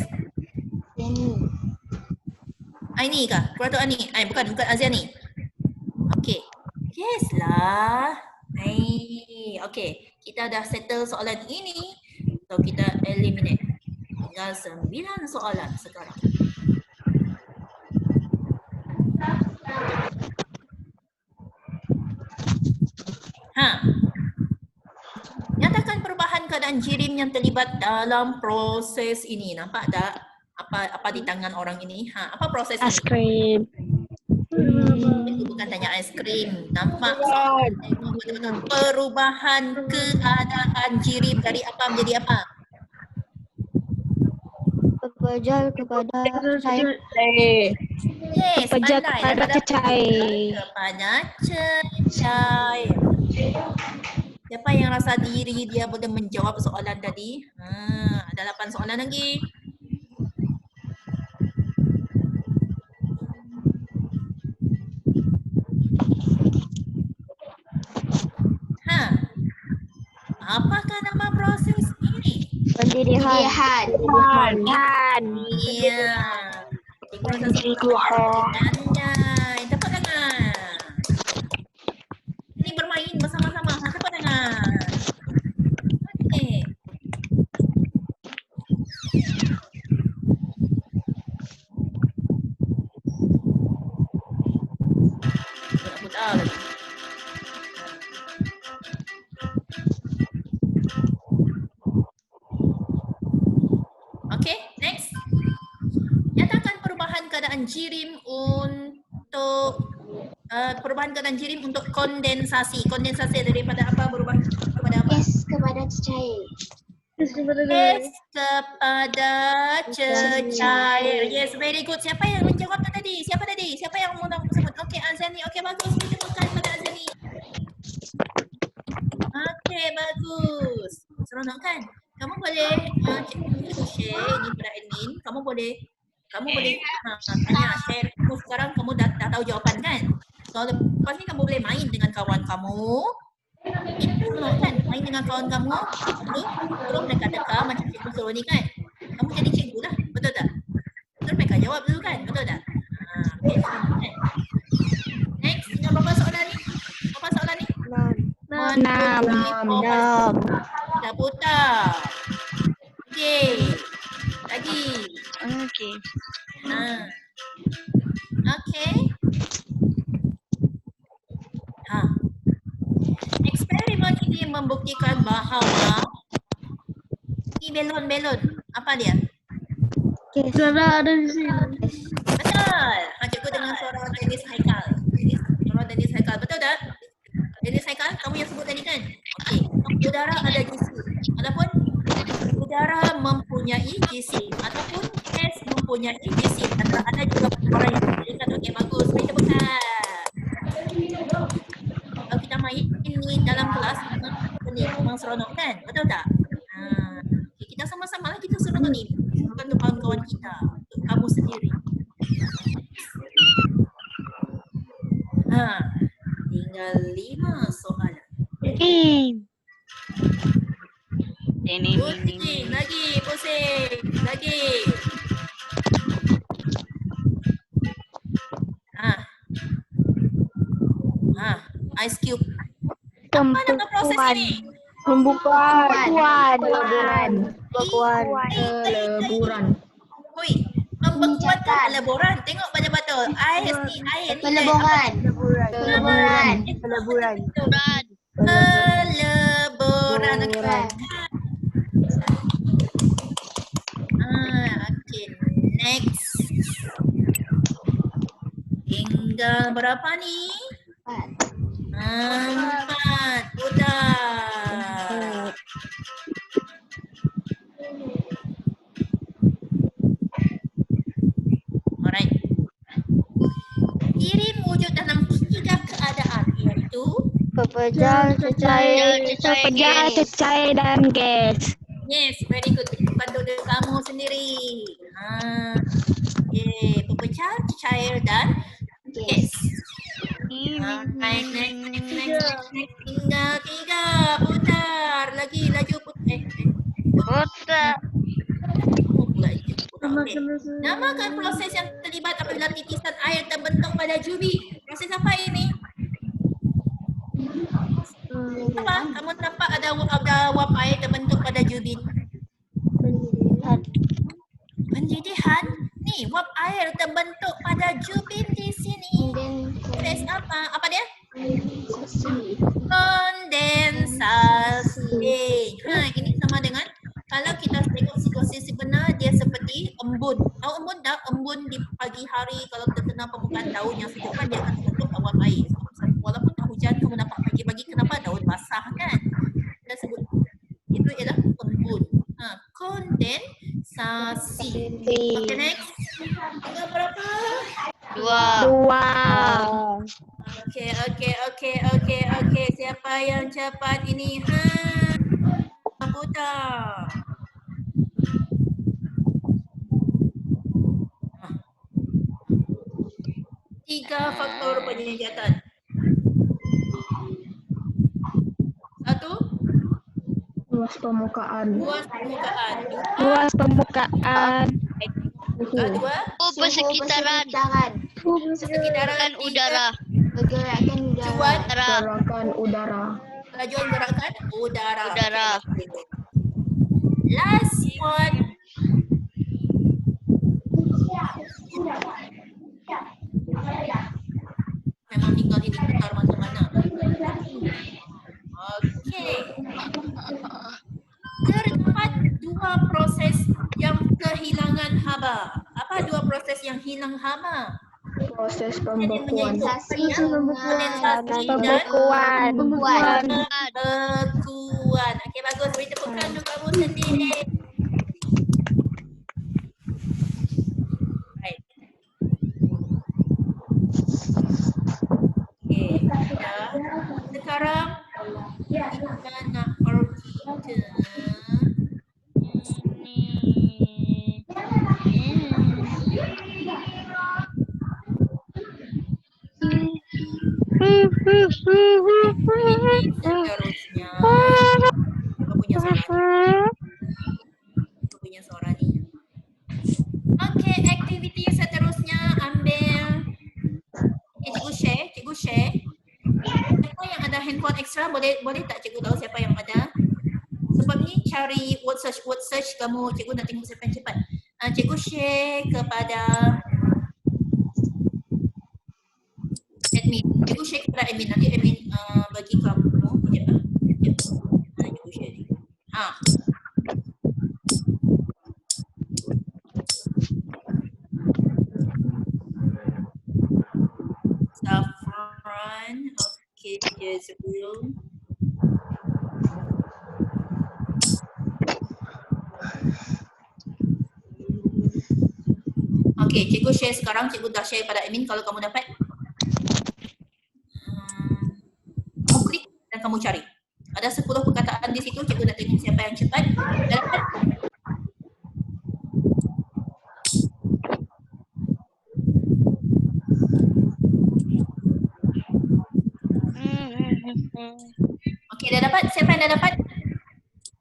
Aini kah? Kurator Ani? Bukan Aziani. Okey. Yes lah. Okey. Kita dah settle soalan ini. So kita eliminate. Tinggal 9 soalan sekarang. Nyatakan perubahan keadaan jirim yang terlibat dalam proses ini. Nampak tak? Apa di tangan orang ini? Apa proses ini? Aiskrim. Itu bukan tanya aiskrim. Nampak betul-betul perubahan keadaan jirim dari apa menjadi apa? Pepejal kepada cecair. Yes, Pepejal pandai. kepada cecair. Kepada cecair. Siapa yang rasa diri dia boleh menjawab soalan tadi? Ada 8 soalan lagi. Apakah nama proses ini? Pendirian. Iya. Andai. Tepuk tangan. Ini bermain bersama-sama. Tepuk tangan. Okey. Sebentar lagi. Okay, next. Nyatakan perubahan keadaan jirim untuk perubahan keadaan jirim untuk kondensasi. Kondensasi daripada apa berubah kepada apa? Es kepada cair. Es kepada cecair. Yes, very good. Siapa yang menjawab tu tadi? Siapa tadi? Siapa yang mau sebut? Okey, Azani. Okey, bagus. Ditemukan pada Azani. Okey, bagus. Seronok kan? Kamu boleh share ini pada admin. Kamu boleh tanya share. Kamu sekarang kamu dah tahu jawapan kan? So lepas ni kamu boleh main dengan kawan kamu. Seronok kan? Main dengan kawan kamu. Terus mereka teka macam cikgu suruh ni kan? Kamu jadi cikgu lah. Betul tak? Terus mereka jawab dulu kan? Betul tak? Okay, seronok kan? Next, tinggal berapa soalan ni? Berapa soalan ni? 6. Dah putar. Okey. Lagi. Okey. Okey. Eksperimen ini membuktikan bahawa ini belon. Apa dia? Suara ada di sini. Betul. Cikgu dengan suara Dennis Haikal. Betul tak? Dennis Haikal, kamu yang sebut tadi kan? Okey. Udara ada GC. Ataupun udara mempunyai GC. Ataupun gas mempunyai GC. Ada juga orang yang memberikan. Okey, bagus. Beri tepukan. Kalau kita main ini dalam kelas, memang seronok kan? Betul tak? Okay, kita sama-sama lah kita seronok ni. Bukan untuk kawan-kawan kita. Untuk kamu sendiri. Tinggal 5 soalan. Pusing lagi. Ice cube. Apa nama proses ini? Pembukuan. Peleburan. Oi, pembekuan ke peleburan? Tengok betul-betul. Air ni. Peleburan. Peleburan. Okay, next. Tinggal berapa ni? 4. Udah. Alright. Jirim wujud dalam 3 keadaan, iaitu Pepejal, cecair dan gas. yes, very good. Bantu diri kamu sendiri. Okay, pepecah, cair dan gas. Next. Tinggal 3. Putar. Lagi, laju putar. Putar. Okay. Namakan proses yang terlibat apabila titisan air terbentuk pada jubi. Proses apa ini? Apa? Kamu nampak ada wap air terbentuk pada jubin? Pendidihan? Ni, wap air terbentuk pada jubin di sini. Proses apa? Apa dia? Kondensasi. Ini sama dengan kalau kita tengok situasi sebenar, dia seperti embun. Tahu embun tak? Embun di pagi hari kalau terkena permukaan daun yang sejuk kan dia akan terbentuk awan air. Walaupun tak hujan, kamu nampak pagi-pagi kenapa daun basah kan? Kita sebut itu ialah embun. Kondensasi. Okay, next. Tinggal berapa? 2. Okey. Siapa yang cepat ini? Putar. Tiga faktor penyejatan. 1. Luas permukaan. Luas permukaan. 2. Persekitaran. Sekitaran Udara. Gerakan udara. Kelajuan gerakan udara. Last one. Memang tinggal ini putar yang hilang hama. Proses Dia pembekuan. kondensasi dan Pembekuan. bekuan. Okey, bagus. Beri tepukan untuk kamu sendiri. Baik. Okey, dah. Sekarang kita nak pergi ke seterusnya. Kau punya suara ni. Okey, aktiviti seterusnya ambil. Cikgu share. Siapa yang ada handphone extra boleh tak cikgu tahu siapa yang ada? Sebab ni cari word search kamu, cikgu nak tengok siapa yang cepat. Cikgu share kepada admin. Cikgu share kepada admin. Nanti admin bagi kamu. Sekejap. Cikgu share ni. Saffron. Okey, dia sebelum. Okey, cikgu share sekarang. Cikgu dah share pada admin kalau kamu dapat. Kamu klik dan kamu cari. Ada 10 perkataan di situ. Cikgu nak tengok siapa yang cepat. Dah dapat? Okey, dah dapat? Siapa yang dah dapat?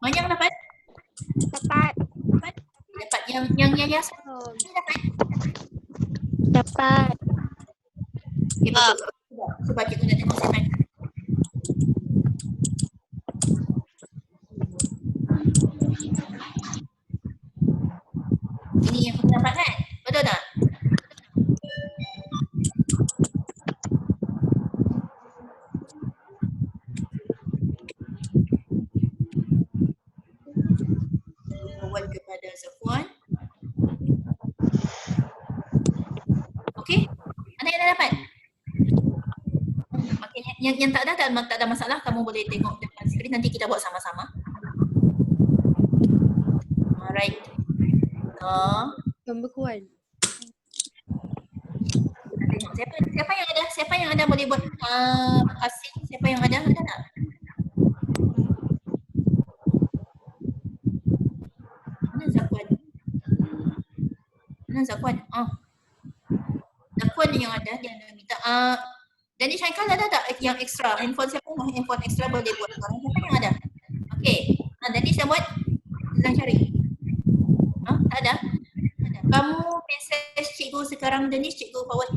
Mana yang dapat? Dapat. Dapat yang yayasan. Dapat. Dapat. Okey, betul. Sebab cikgu nak tengok siapa yang ini yang aku dapat kan? Betul tak? Buat kepada Safwan. Okey? Ada yang dah dapat? Okey, yang tak ada masalah, kamu boleh tengok depan skrin, nanti kita buat sama-sama. Alright. Pembekuan. Tengok siapa yang ada boleh buat asing. Siapa yang ada tak? Mana Zakwan? Zakwan yang ada, dia nak minta. Jadi Syaikal ada tak yang ekstra? Handphone siapa yang handphone ekstra boleh buat sekarang? Siapa yang ada? Okey. Jadi saya buat, sedang cari. Tak ada? Kamu message cikgu sekarang, Dennis, cikgu forward.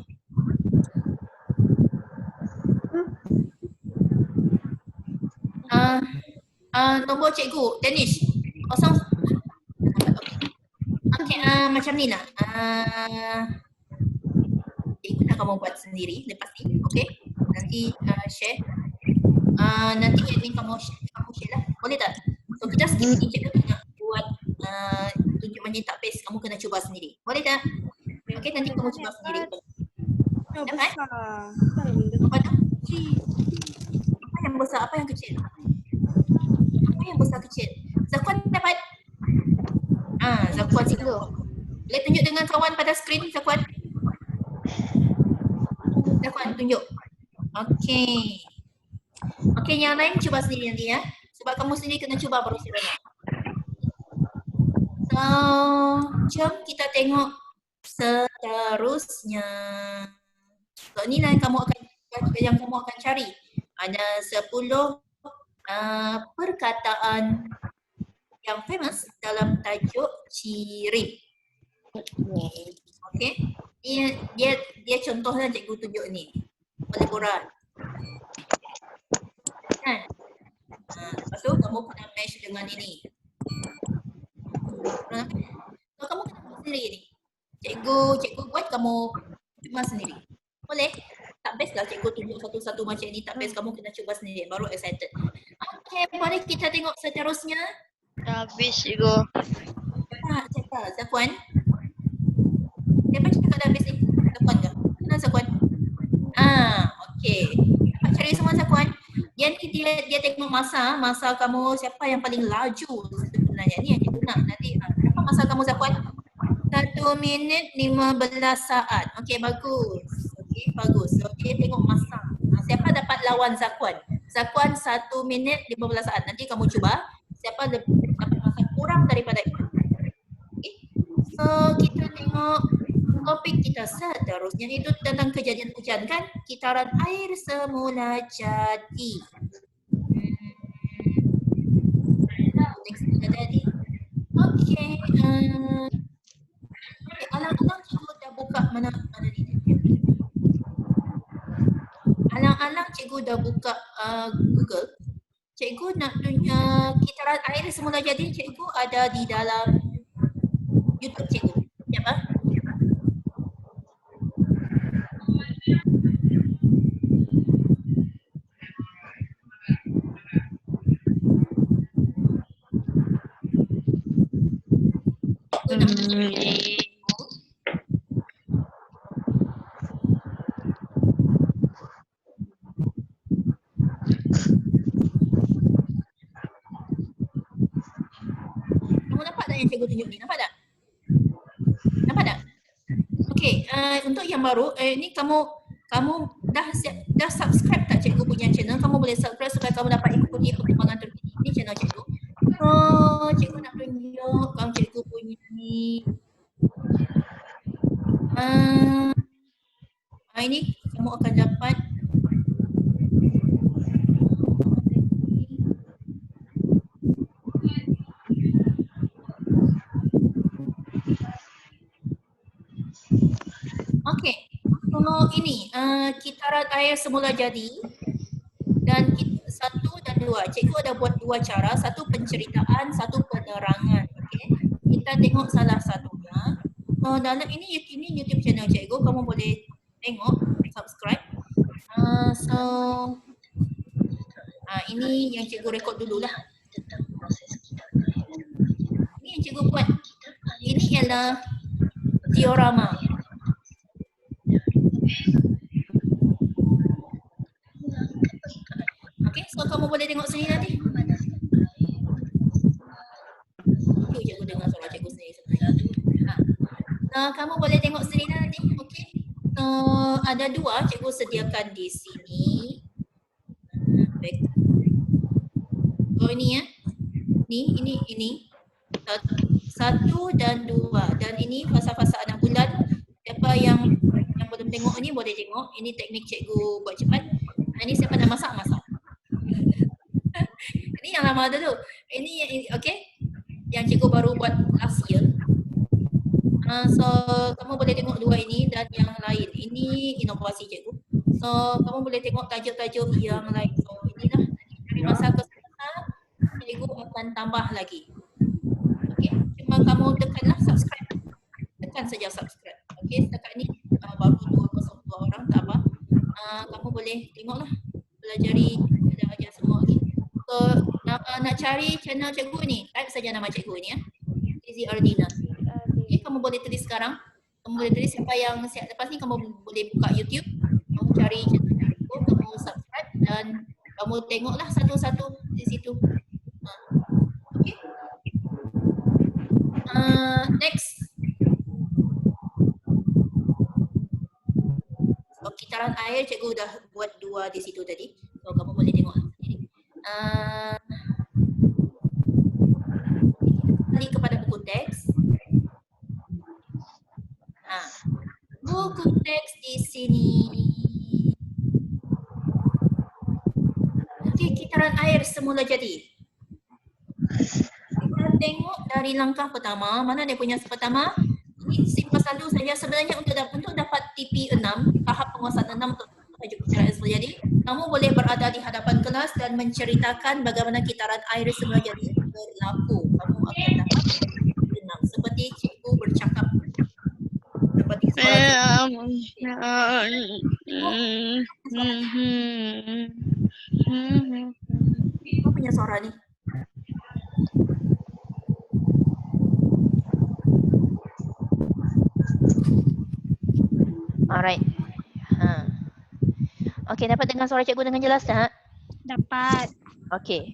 Nombor cikgu, Dennis. 0. Okey, macam ni lah. Cikgu nak kamu buat sendiri lepas ni, okey? Nanti share. Nanti admin kamu share lah. Boleh tak? So kita skip ni, cikgu nak buat tunjuk macam tak paste, kamu kena cuba sendiri. Boleh tak? Okey, nanti kamu cuba sendiri. Dapat? Apa tu? Apa yang besar, apa yang kecil? Apa yang besar kecil? Zakwan dapat? Zakwan cikgu. Boleh tunjuk dengan kawan pada skrin, Zakwan? Zakwan tunjuk. Okey. Okey, yang lain cuba sendiri nanti ya. Sebab kamu sendiri kena cuba baru sebenarnya. So, jom kita tengok seterusnya. So, inilah yang kamu akan cari. Ada 10 perkataan yang famous dalam tajuk ciri. Okey. Dia contohnya cikgu tunjuk ni. Boleh buat. Kan? Lepas tu kamu kena match dengan ini. So, kamu kena buat sendiri ni. Cikgu buat, kamu cuba sendiri. Boleh? Tak best lah cikgu tunjuk satu-satu macam ni. Tak best, kamu kena cuba sendiri. Baru excited. Okey, mari kita tengok seterusnya. Dah habis cikgu. Cepat, Zakwan. Siapa cakap dah habis ni? Zakuan ke? Mana Zakuan? Okey. Dapat cari semua Zakuan. Dia tengok masa kamu siapa yang paling laju sebenarnya. Ni yang kita nak nanti. Berapa masa kamu Zakuan? 1 minit 15 saat. Okey, bagus. Okey, bagus. Okey, tengok masa. Siapa dapat lawan Zakuan? Zakuan 1 minit 15 saat. Nanti kamu cuba. Siapa dapat masa kurang daripada itu. Okay. So, kita tengok topik kita seterusnya itu tentang kejadian hujan kan? Kitaran air semula jadi. Next jadi. Okey. Alang-alang cikgu dah buka mana ni? Alang-alang cikgu dah buka Google. Cikgu nak tunjuk kitaran air semula jadi cikgu ada di dalam YouTube cikgu. Siapa? Kamu nampak tak yang cikgu tunjuk ni? Nampak tak? Nampak tak? Okey, untuk yang baru, ni kamu dah subscribe tak cikgu punya channel? Kamu boleh subscribe supaya kamu dapat ikuti perkembangan terkini. Ini channel cikgu. Cikgu nak tunjuk kamu cikgu punya ni. Ini kamu akan dapat okey. So ini kitaran air semula jadi dan 1 dan 2. Cikgu ada buat 2 cara, satu penceritaan, satu penerangan. Okey. Kita tengok salah satunya. Dalam ini YouTube channel cikgu, kamu boleh tengok, subscribe. Ini yang cikgu rekod dululah. Ini yang cikgu buat. Ini ialah diorama. Okey, so kamu boleh tengok sini nanti. Cikgu dengar suara cikgu sendiri sebenarnya. Kamu boleh tengok sini nanti. Okey. So ada 2 cikgu sediakan di sini. Oh ini ya. Ini. 1 dan 2 dan ini fasa-fasa anak bulan. Siapa yang belum tengok ni boleh tengok. Ini teknik cikgu buat cepat. Ini siapa nak masak. Ini yang lama dulu. Ini okey. Yang cikgu baru buat last year. So kamu boleh tengok 2 ini dan yang lain. Ini inovasi cikgu. So kamu boleh tengok tajuk-tajuk yang lain. So inilah dari masa ke semasa cikgu akan tambah lagi. Okey, cuma kamu tekanlah subscribe. Tekan saja subscribe. Okey, setakat ni baru 202 orang, tak apa. Kamu boleh tengoklah, pelajari ajar semua. Okay. So nak cari channel cikgu ni, type saja nama cikgu ni ya. Izzy Ardina. Okay, kamu boleh tulis sekarang. Kamu boleh tulis siapa yang siap lepas ni, kamu boleh buka YouTube. Kamu cari channel cikgu, kamu subscribe dan kamu tengoklah satu-satu di situ. Okay. Next. So, kitaran air cikgu dah buat 2 di situ tadi. So kamu boleh tengok sendiri. Kembali kepada buku teks. Buku teks di sini. Okey, kitaran air semula jadi. Kita tengok dari langkah pertama. Mana dia punya pertama? Ini simpan selalu saja. Sebenarnya untuk dapat TP6, tahap penguasaan 6 untuk tajuk kitaran air semula jadi, kamu boleh berada di hadapan kelas dan menceritakan bagaimana kitaran air semula jadi berlaku. Kamu akan dapat TP6 seperti cikgu bercakap. Seperti suara apa punya suara ni? Alright. Okay, dapat dengar suara cikgu dengan jelas tak? Dapat. Okay.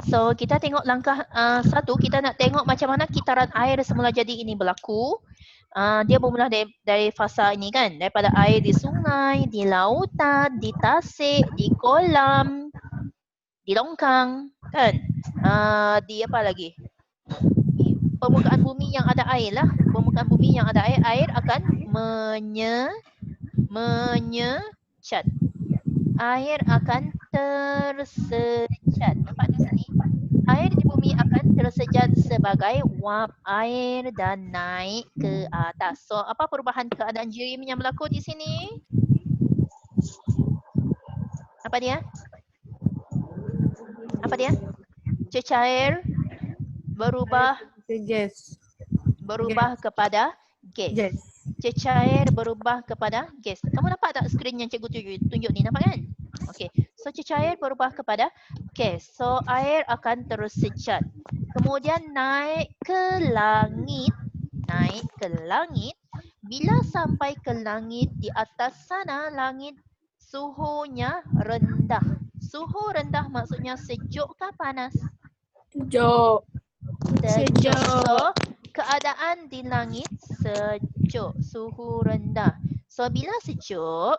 So, kita tengok langkah satu, kita nak tengok macam mana kitaran air semula jadi ini berlaku. Dia bermula dari fasa ini kan, daripada air di sungai, di lautan, di tasik, di kolam, di longkang kan. Di apa lagi? Permukaan bumi yang ada air lah. Permukaan bumi yang ada air, air akan menyecat. Air akan tersejat. Nampak di sini? Air di bumi akan tersejat sebagai wap air dan naik ke atas. So, apa perubahan keadaan jirim yang berlaku di sini? Apa dia? Apa dia? Cecair berubah kepada gas. Cecair berubah kepada gas. Kamu nampak tak skrin yang cikgu tunjuk ni? Nampak kan? Okey. So cecair berubah kepada gas. So air akan tersejat. Kemudian naik ke langit. Bila sampai ke langit, di atas sana langit suhunya rendah. Suhu rendah maksudnya sejuk ke panas? Sejuk. So keadaan di langit sejuk, suhu rendah. So bila sejuk,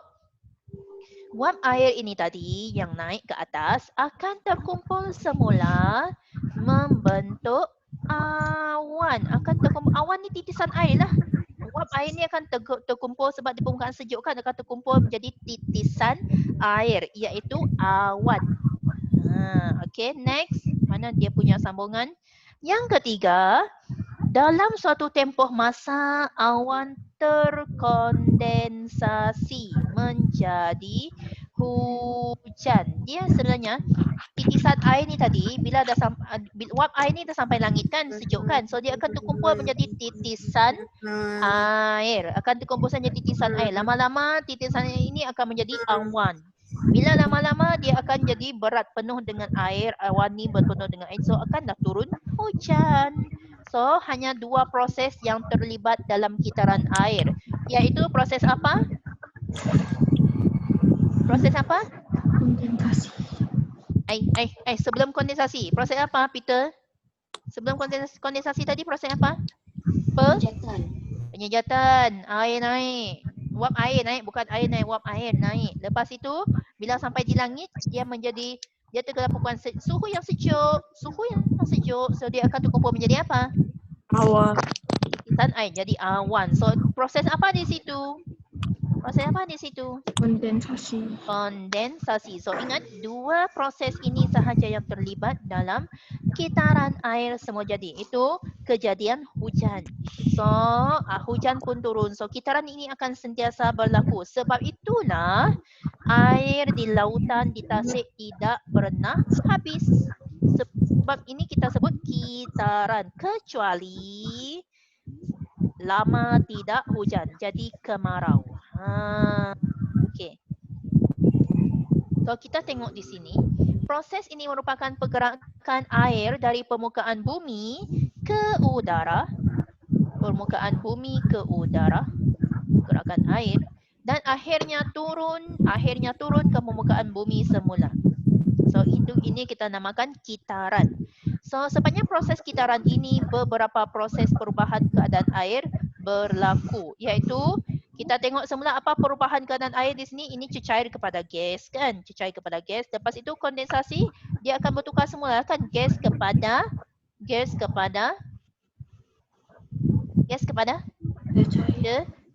wap air ini tadi yang naik ke atas akan terkumpul semula membentuk awan. Awan ni titisan air lah. Wap air ni akan terkumpul sebab di permukaan sejuk kan, akan terkumpul menjadi titisan air, iaitu awan. Okay, next. Mana dia punya sambungan? Yang ketiga, dalam suatu tempoh masa awan terkondensasi menjadi hujan. Dia sebenarnya titisan air ni tadi bila dah wap air ni dah sampai langit kan, sejuk kan. So dia akan terkumpul menjadi titisan air. Akan terkumpul menjadi titisan air. Lama-lama titisan air ini akan menjadi awan. Bila lama-lama dia akan jadi berat penuh dengan air, awan ni berpenuh dengan air. So akanlah turun hujan. So hanya dua proses yang terlibat dalam kitaran air. Iaitu proses apa? Proses apa? Kondensasi. Sebelum kondensasi. Proses apa, Peter? Sebelum kondensasi tadi proses apa? Penyejatan. Air naik. Wap air naik, bukan air naik, wap air naik. Lepas itu, bila sampai di langit, dia terkumpul suhu yang sejuk. So dia akan terkumpul menjadi apa? Awan. Titisan air jadi awan. So proses apa di situ? Kondensasi. So ingat, dua proses ini sahaja yang terlibat dalam kitaran air semua jadi. Itu kejadian hujan. So hujan pun turun. So kitaran ini akan sentiasa berlaku. Sebab itulah air di lautan, di tasik tidak pernah habis. Sebab ini kita sebut kitaran. Kecuali lama tidak hujan, jadi kemarau. Okey. So kita tengok di sini, proses ini merupakan pergerakan air dari permukaan bumi ke udara. Gerakan air dan akhirnya turun ke permukaan bumi semula. So ini kita namakan kitaran. So sepanjang proses kitaran ini beberapa proses perubahan keadaan air berlaku, iaitu kita tengok semula apa perubahan keadaan air di sini. Ini cecair kepada gas kan, cecair kepada gas. Lepas itu kondensasi, dia akan bertukar semula kan, gas kepada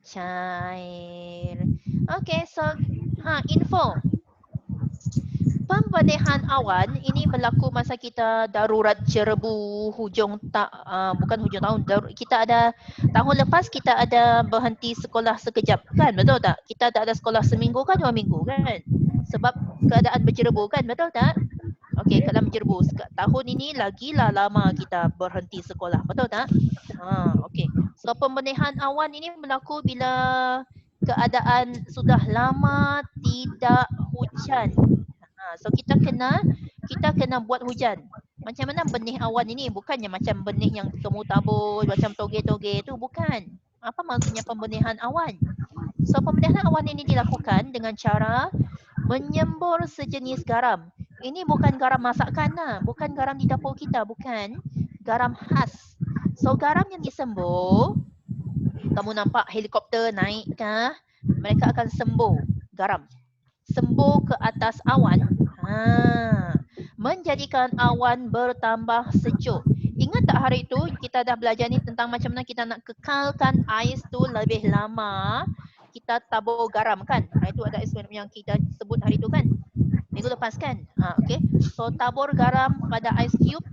cecair. Okay, so info. Pembenihan awan ini berlaku masa kita darurat jerebu bukan hujung tahun. Kita ada tahun lepas kita ada berhenti sekolah sekejap kan, betul tak? Kita tak ada sekolah seminggu kan, 2 minggu kan? Sebab keadaan berjerebu kan, betul tak? Okey, keadaan berjerebu. Tahun ini lagilah lama kita berhenti sekolah, betul tak? Okey. So pembenihan awan ini berlaku bila keadaan sudah lama tidak hujan. So kita kena buat hujan. Macam mana benih awan ini? Bukannya macam benih yang kamu tabur macam toge-toge tu, bukan. Apa maksudnya pembenihan awan? So pembendahan awan ini dilakukan dengan cara menyembur sejenis garam. Ini bukan garam masakan lah, bukan garam di dapur kita, bukan. Garam khas. So garam yang disembur, kamu nampak helikopter naik kah? Mereka akan sembur garam. Sembur ke atas awan. Menjadikan awan bertambah sejuk. Ingat tak hari tu kita dah belajar ni tentang macam mana kita nak kekalkan ais tu lebih lama. Kita tabur garam kan. Itu ada eksperimen yang kita sebut hari tu kan. Minggu lepas kan. Okay. So tabur garam pada ice cube.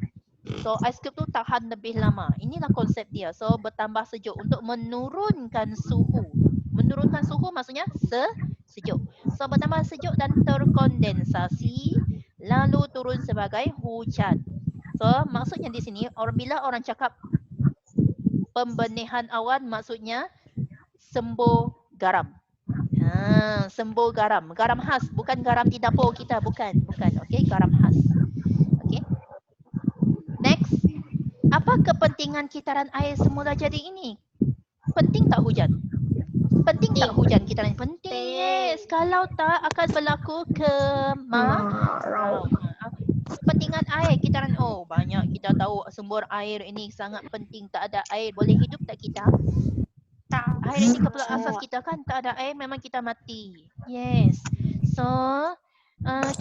So ice cube tu tahan lebih lama. Inilah konsep dia. So bertambah sejuk untuk menurunkan suhu. Menurunkan suhu maksudnya sejuk. So bertambah sejuk dan terkondensasi lalu turun sebagai hujan. So maksudnya di sini bila orang cakap pembenihan awan maksudnya sembur garam. Sembur garam. Garam khas, bukan garam di dapur kita, bukan. Okey, garam khas. Okey. Next. Apa kepentingan kitaran air semula jadi ini? Penting tak hujan? Penting tak hujan kitaran? Penting. Yes. Kalau tak akan berlaku kemarau. Kepentingan air kitaran. Oh, banyak kita tahu sumber air ini sangat penting. Tak ada air boleh hidup tak kita? Air ini keperluan asas kita kan. Tak ada air memang kita mati. Yes. So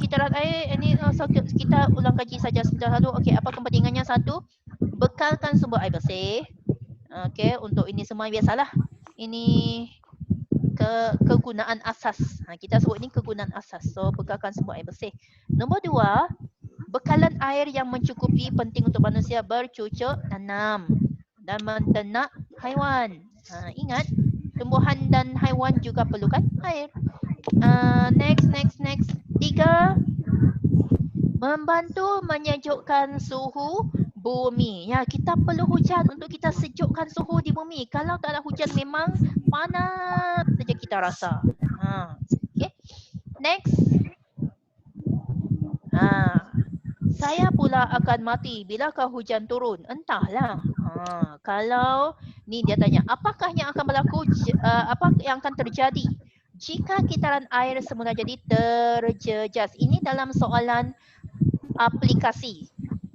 kitaran air ini so kita ulang kaji saja sebentar dahulu. Okey, apa kepentingannya? Satu, bekalkan sumber air bersih. Okey, untuk ini semua biasalah. Ini kegunaan asas. Kita sebut ini kegunaan asas. So bekalkan sumber air bersih. Nombor dua, bekalan air yang mencukupi penting untuk manusia bercucuk tanam dan menternak haiwan. Ingat, tumbuhan dan haiwan juga perlukan air. Next. Tiga, membantu menyejukkan suhu bumi. Ya, kita perlu hujan untuk kita sejukkan suhu di bumi. Kalau tak ada hujan memang panas saja kita rasa. Okay. Next. Saya pula akan mati bilakah hujan turun? Entahlah. Kalau ni dia tanya, apakah yang akan berlaku, apa yang akan terjadi jika kitaran air semula jadi terjejas? Ini dalam soalan aplikasi.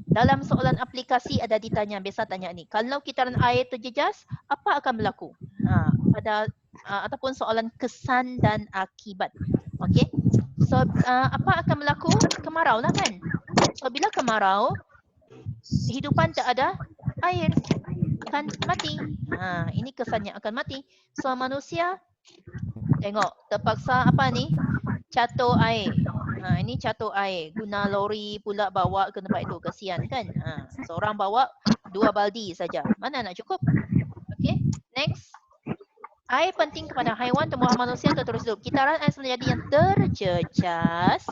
Dalam soalan aplikasi ada ditanya, biasa tanya ni, kalau kitaran air terjejas, apa akan berlaku? Ataupun soalan kesan dan akibat. Okey. So apa akan berlaku? Kemarau lah kan. So bila kemarau, kehidupan tak ada air, akan mati. Ini kesannya akan mati. So manusia tengok terpaksa apa ni? Catur air. Ini catur air. Guna lori pula bawa ke tempat itu. Kesian kan? Seorang bawa 2 baldi saja. Mana nak cukup? Okey. Next. Air penting kepada haiwan, tumbuhan, manusia untuk terus hidup. Kitaran air menjadi yang terjejas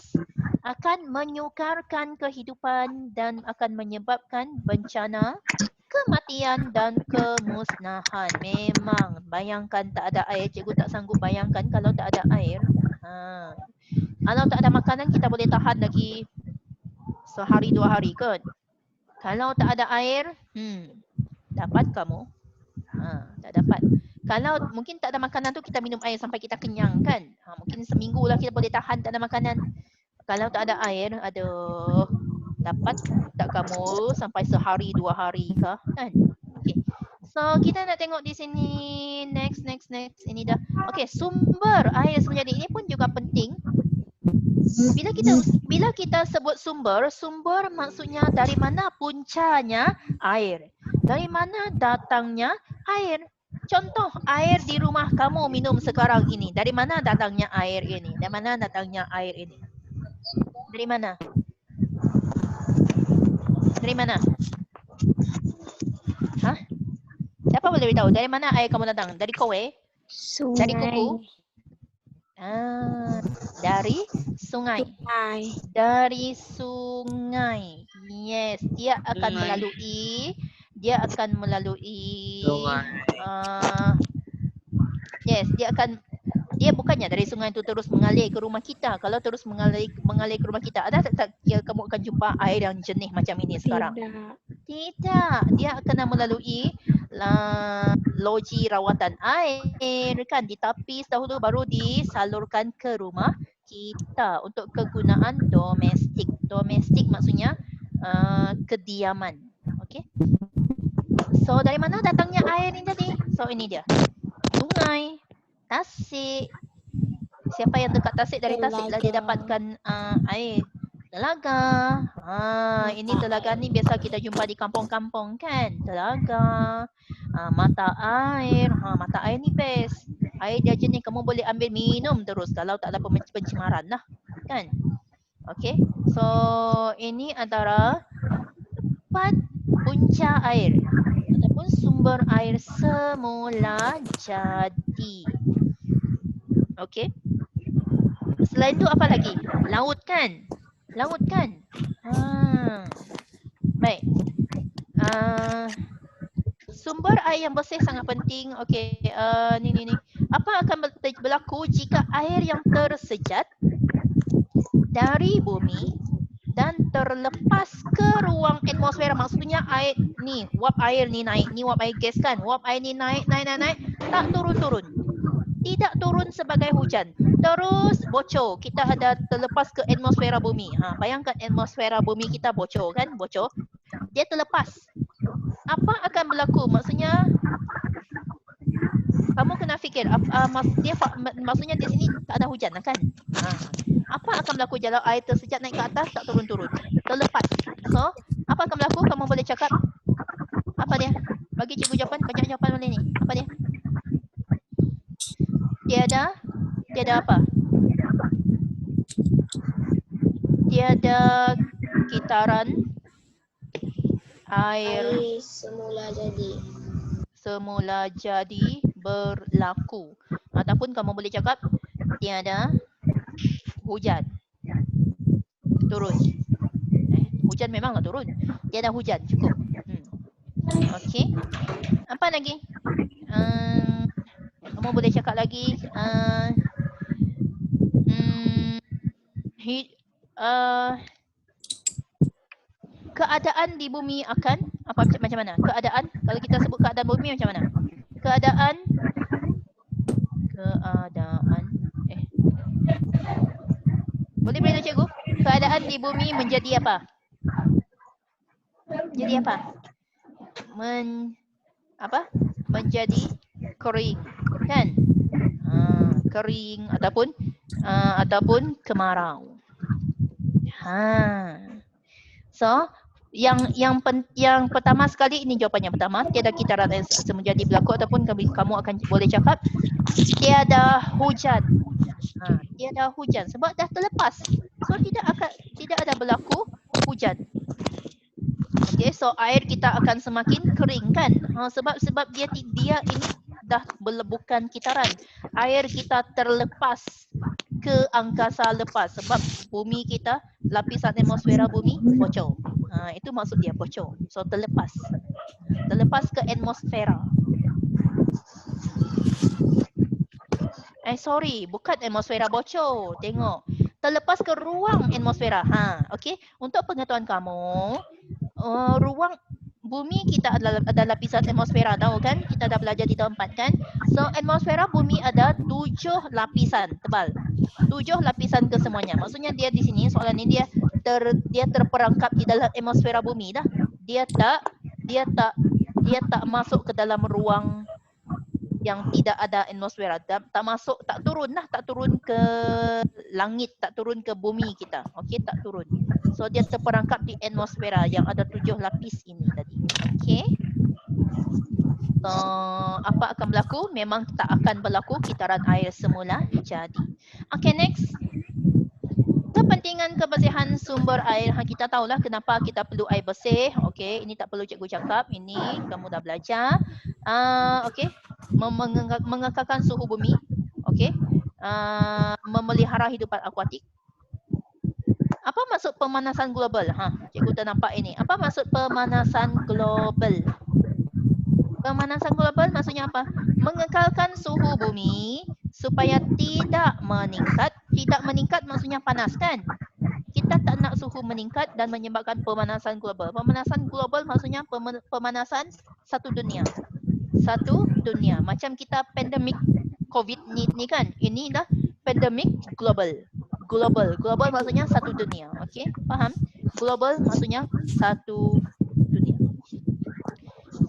akan menyukarkan kehidupan dan akan menyebabkan bencana, kematian dan kemusnahan. Memang bayangkan tak ada air, cikgu tak sanggup bayangkan kalau tak ada air. Kalau tak ada makanan kita boleh tahan lagi sehari 2 hari kan. Kalau tak ada air, dapat kamu? Tak dapat. Kalau mungkin tak ada makanan tu kita minum air sampai kita kenyang kan. Mungkin seminggu lah kita boleh tahan tak ada makanan. Kalau tak ada air, aduh, dapat tak kamu sampai sehari 2 hari kah kan? Okay. So kita nak tengok di sini. Next. Ini dah. Okay, sumber air menjadi ini pun juga penting. Bila kita sebut sumber maksudnya dari mana puncanya air. Dari mana datangnya air. Contoh air di rumah kamu minum sekarang ini. Dari mana datangnya air ini? Dari mana datangnya air ini? Dari mana? Dari mana? Siapa boleh beritahu? Dari mana air kamu datang? Dari kowe? Sungai. Dari kuku? Dari sungai. Dari sungai. Yes, dia akan melalui yes, dia bukannya dari sungai itu terus mengalir ke rumah kita. Kalau terus mengalir ke rumah kita, ada tak kamu akan jumpa air yang jernih macam ini sekarang? Tidak, dia kena melalui loji rawatan air kan, ditapis dahulu baru disalurkan ke rumah kita untuk kegunaan domestik. Domestik maksudnya kediaman. Okey. So dari mana datangnya air ni tadi? So ini dia. Sungai, tasik. Siapa yang dekat tasik, dari tasik lah dia dapatkan air. Telaga. Ini telaga ni biasa kita jumpa di kampung-kampung kan. Telaga. Mata air. Mata air ni best. Air dia jenis kamu boleh ambil minum terus kalau tak ada pencemaran lah. Kan? Okay. So ini antara tempat punca air ataupun sumber air semula jadi. Okay. Selain tu apa lagi? Laut kan? Laut kan? Baik. Sumber air yang bersih sangat penting. Okey, ni. Apa akan berlaku jika air yang tersejat dari bumi dan terlepas ke ruang atmosfera? Maksudnya air ni, wap air ni naik. Ni wap air gas kan? Wap air ni naik. Tak turun-turun. Tidak turun sebagai hujan. Terus bocor. Kita ada terlepas ke atmosfera bumi. Bayangkan atmosfera bumi kita bocor kan? Bocor. Dia terlepas. Apa akan berlaku? Maksudnya kamu kena fikir. Maksudnya di sini tak ada hujan kan? Apa akan berlaku kalau air tersejat naik ke atas tak turun-turun? Terlepas. So, apa akan berlaku? Kamu boleh cakap. Apa dia? Bagi cikgu jawapan. Banyak jawapan boleh ni. Apa dia? Tiada apa? Tiada kitaran air semula jadi berlaku. Ataupun kamu boleh cakap tiada hujan turun. Hujan memanglah turun. Tiada hujan, cukup. Okey. Apa lagi? Kamu boleh cakap lagi keadaan di bumi akan macam mana? Keadaan, kalau kita sebut keadaan bumi macam mana? Keadaan boleh beritahu cikgu? Keadaan di bumi menjadi apa? Jadi apa? Menjadi kering kan? Kering ataupun kemarau. So yang pertama sekali, ini jawapannya pertama, tiada kitaran air semula jadi berlaku, ataupun kamu akan boleh cakap tiada hujan. Tiada hujan sebab dah terlepas. So tidak ada berlaku hujan. Okay, so air kita akan semakin kering kan? Sebab dia ini dah bukan kitaran. Air kita terlepas ke angkasa lepas sebab bumi kita, lapisan atmosfera bumi bocor. Itu maksud dia bocor. So terlepas ke atmosfera. Sorry, bukan atmosfera bocor. Tengok, terlepas ke ruang atmosfera. Okey, untuk pengetahuan kamu, ruang bumi kita ada lapisan atmosfera, tahu kan? Kita dah belajar di tahun 4 kan? So atmosfera bumi ada 7 lapisan tebal. 7 lapisan kesemuanya. Maksudnya dia di sini soalan ni dia terperangkap di dalam atmosfera bumi dah. Dia tak masuk ke dalam ruang yang tidak ada atmosfera. Tak masuk, tak turun ke langit, tak turun ke bumi kita. Okey, tak turun. So dia terperangkap di atmosfera yang ada 7 lapis ini tadi. Okey. So apa akan berlaku? Memang tak akan berlaku kitaran air semula jadi. Okey, next. Kepentingan kebersihan sumber air. Kita tahulah kenapa kita perlu air bersih. Okey, ini tak perlu cikgu cakap. Ini kamu dah belajar. Okey. Mengekalkan suhu bumi. Okey. Memelihara hidupan akuatik. Apa maksud pemanasan global? Cikgu dah nampak ini. Apa maksud pemanasan global? Pemanasan global maksudnya apa? Mengekalkan suhu bumi supaya tidak meningkat. Tidak meningkat maksudnya panas kan? Kita tak nak suhu suhu meningkat dan menyebabkan pemanasan global. Pemanasan global maksudnya pemanasan satu dunia. Satu dunia. Macam kita pandemik COVID ni kan. Ini dah pandemik global. Global maksudnya satu dunia. Okey, faham? Global maksudnya satu dunia.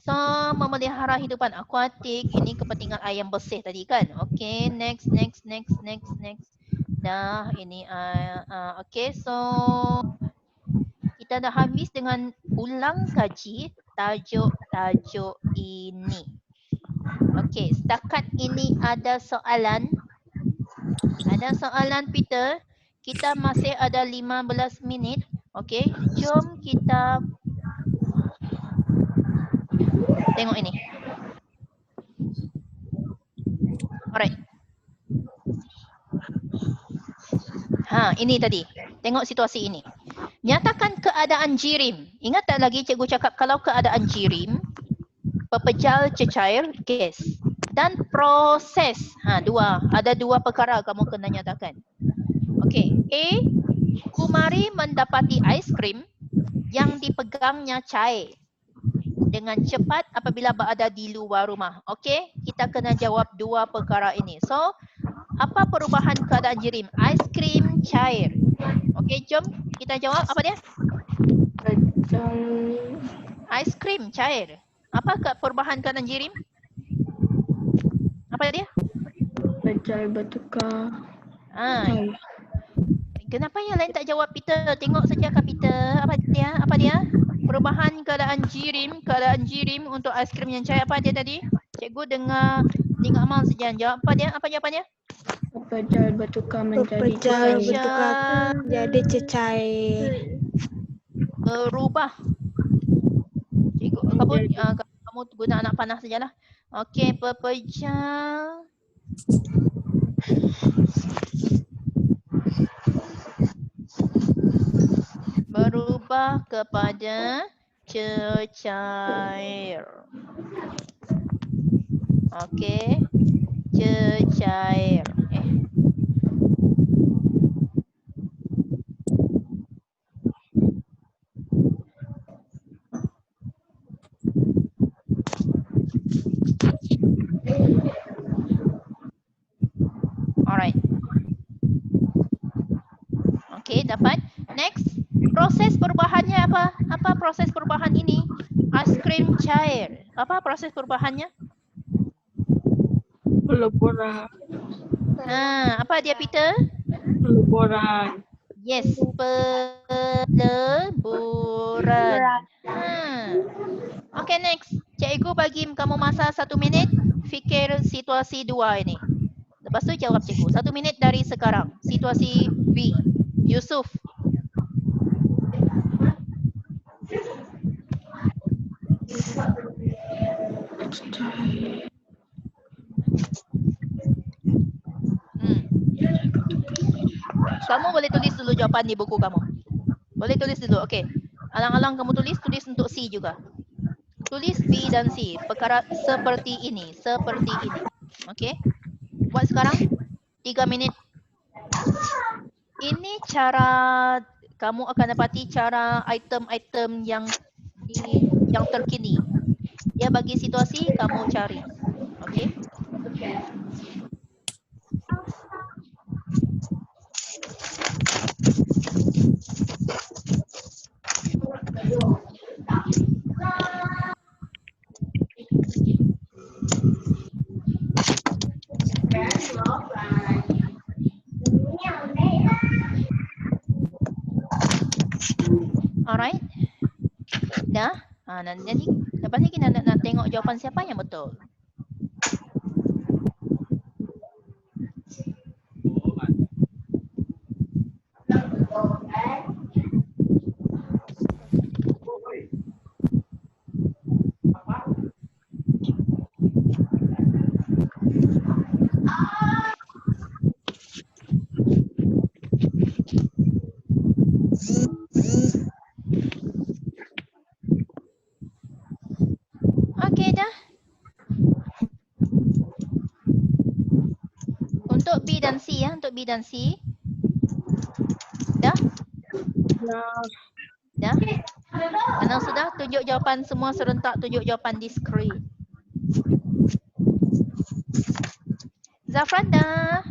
So, memelihara hidupan akuatik, ini kepentingan air yang bersih tadi kan. Okey, next. Dah, ini okey, so kita dah habis dengan ulang kaji tajuk ini. Okey, setakat ini ada soalan? Ada soalan Peter? Kita masih ada 15 minit. Okey, jom kita tengok ini. Alright. Ini tadi. Tengok situasi ini. Nyatakan keadaan jirim. Ingat tak lagi cikgu cakap kalau keadaan jirim, pepejal cecair gas dan proses. Ada dua perkara kamu kena nyatakan. Okey, A, Kumari mendapati aiskrim yang dipegangnya cair dengan cepat apabila berada di luar rumah. Okey, kita kena jawab dua perkara ini. So, apa perubahan keadaan jirim? Aiskrim cair. Okey, jom kita jawab apa dia? Aiskrim cair. Apa perubahan keadaan jirim? Apa dia? Pejal bertukar. Kenapa yang lain tak jawab Peter? Tengok saja Kak Peter. Apa dia? Perubahan keadaan jirim untuk aiskrim yang cair. Apa dia tadi? Cikgu dengar Amal saja jawab. Apa jawapannya? Pejal bertukar menjadi jadi cecair. Berubah. Cikgu, kamu guna anak panah sajalah. Okey, pepejal berubah kepada cecair. Okey, cecair. Alright. Okey, dapat. Next, proses perubahannya apa? Apa proses perubahan ini? Aiskrim cair. Apa proses perubahannya? Peleburan. Apa dia Peter? Peleburan. Yes, peleburan. Okay, next. Cikgu bagi kamu masa 1 minit fikir situasi 2 ini. Lepas tu jawab cikgu. 1 minit dari sekarang. Situasi B. Yusuf. Kamu boleh tulis dulu jawapan di buku kamu. Boleh tulis dulu. Okey. Alang-alang kamu tulis untuk C juga. Tulis B dan C. Perkara seperti ini. Okey. Buat sekarang 3 minit. Ini cara kamu akan dapati cara item-item yang terkini. Dia bagi situasi kamu cari. Okey. Alright. Dah. Jadi lepas ni kita nak tengok jawapan siapa yang betul. Okey dah. Untuk B dan C ya, untuk B dan C. Dah? Dah. Dah? Kalau sudah, tunjuk jawapan semua serentak, tunjuk jawapan di skrin. Zafran dah?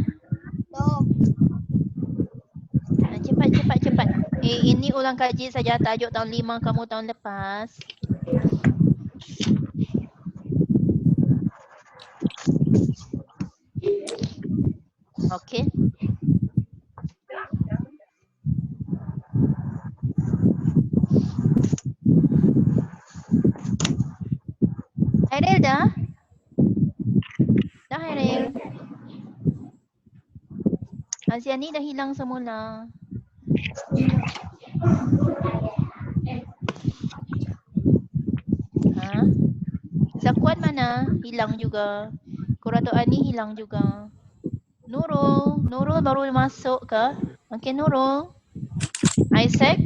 Cepat. Ini ulang kaji saja, tajuk tahun 5 kamu tahun lepas. Okey. Ariel dah? Dah Ariel? Aziani dah hilang semula. Ha? Zakuan mana? Hilang juga. Kurato Ani hilang juga. Nurul baru masuk ke? Okey Nurul. Isaac.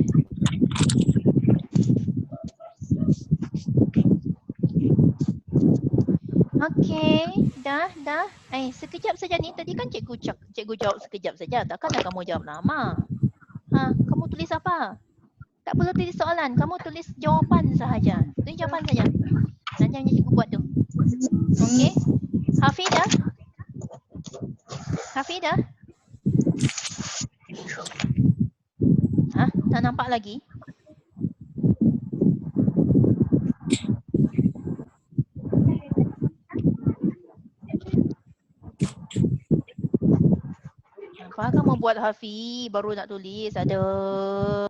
Okey, dah. Sekejap saja ni. Tadi kan cikgu jawab sekejap saja. Takkanlah kamu jawab lama. Ha, kamu tulis apa? Tak perlu tulis soalan. Kamu tulis jawapan sahaja. Tulis jawapan saja. Nanti yang cikgu buat tu. Okey. Hafidah? Ha, tak nampak lagi? Apa kamu buat Hafi? Baru nak tulis. Aduh.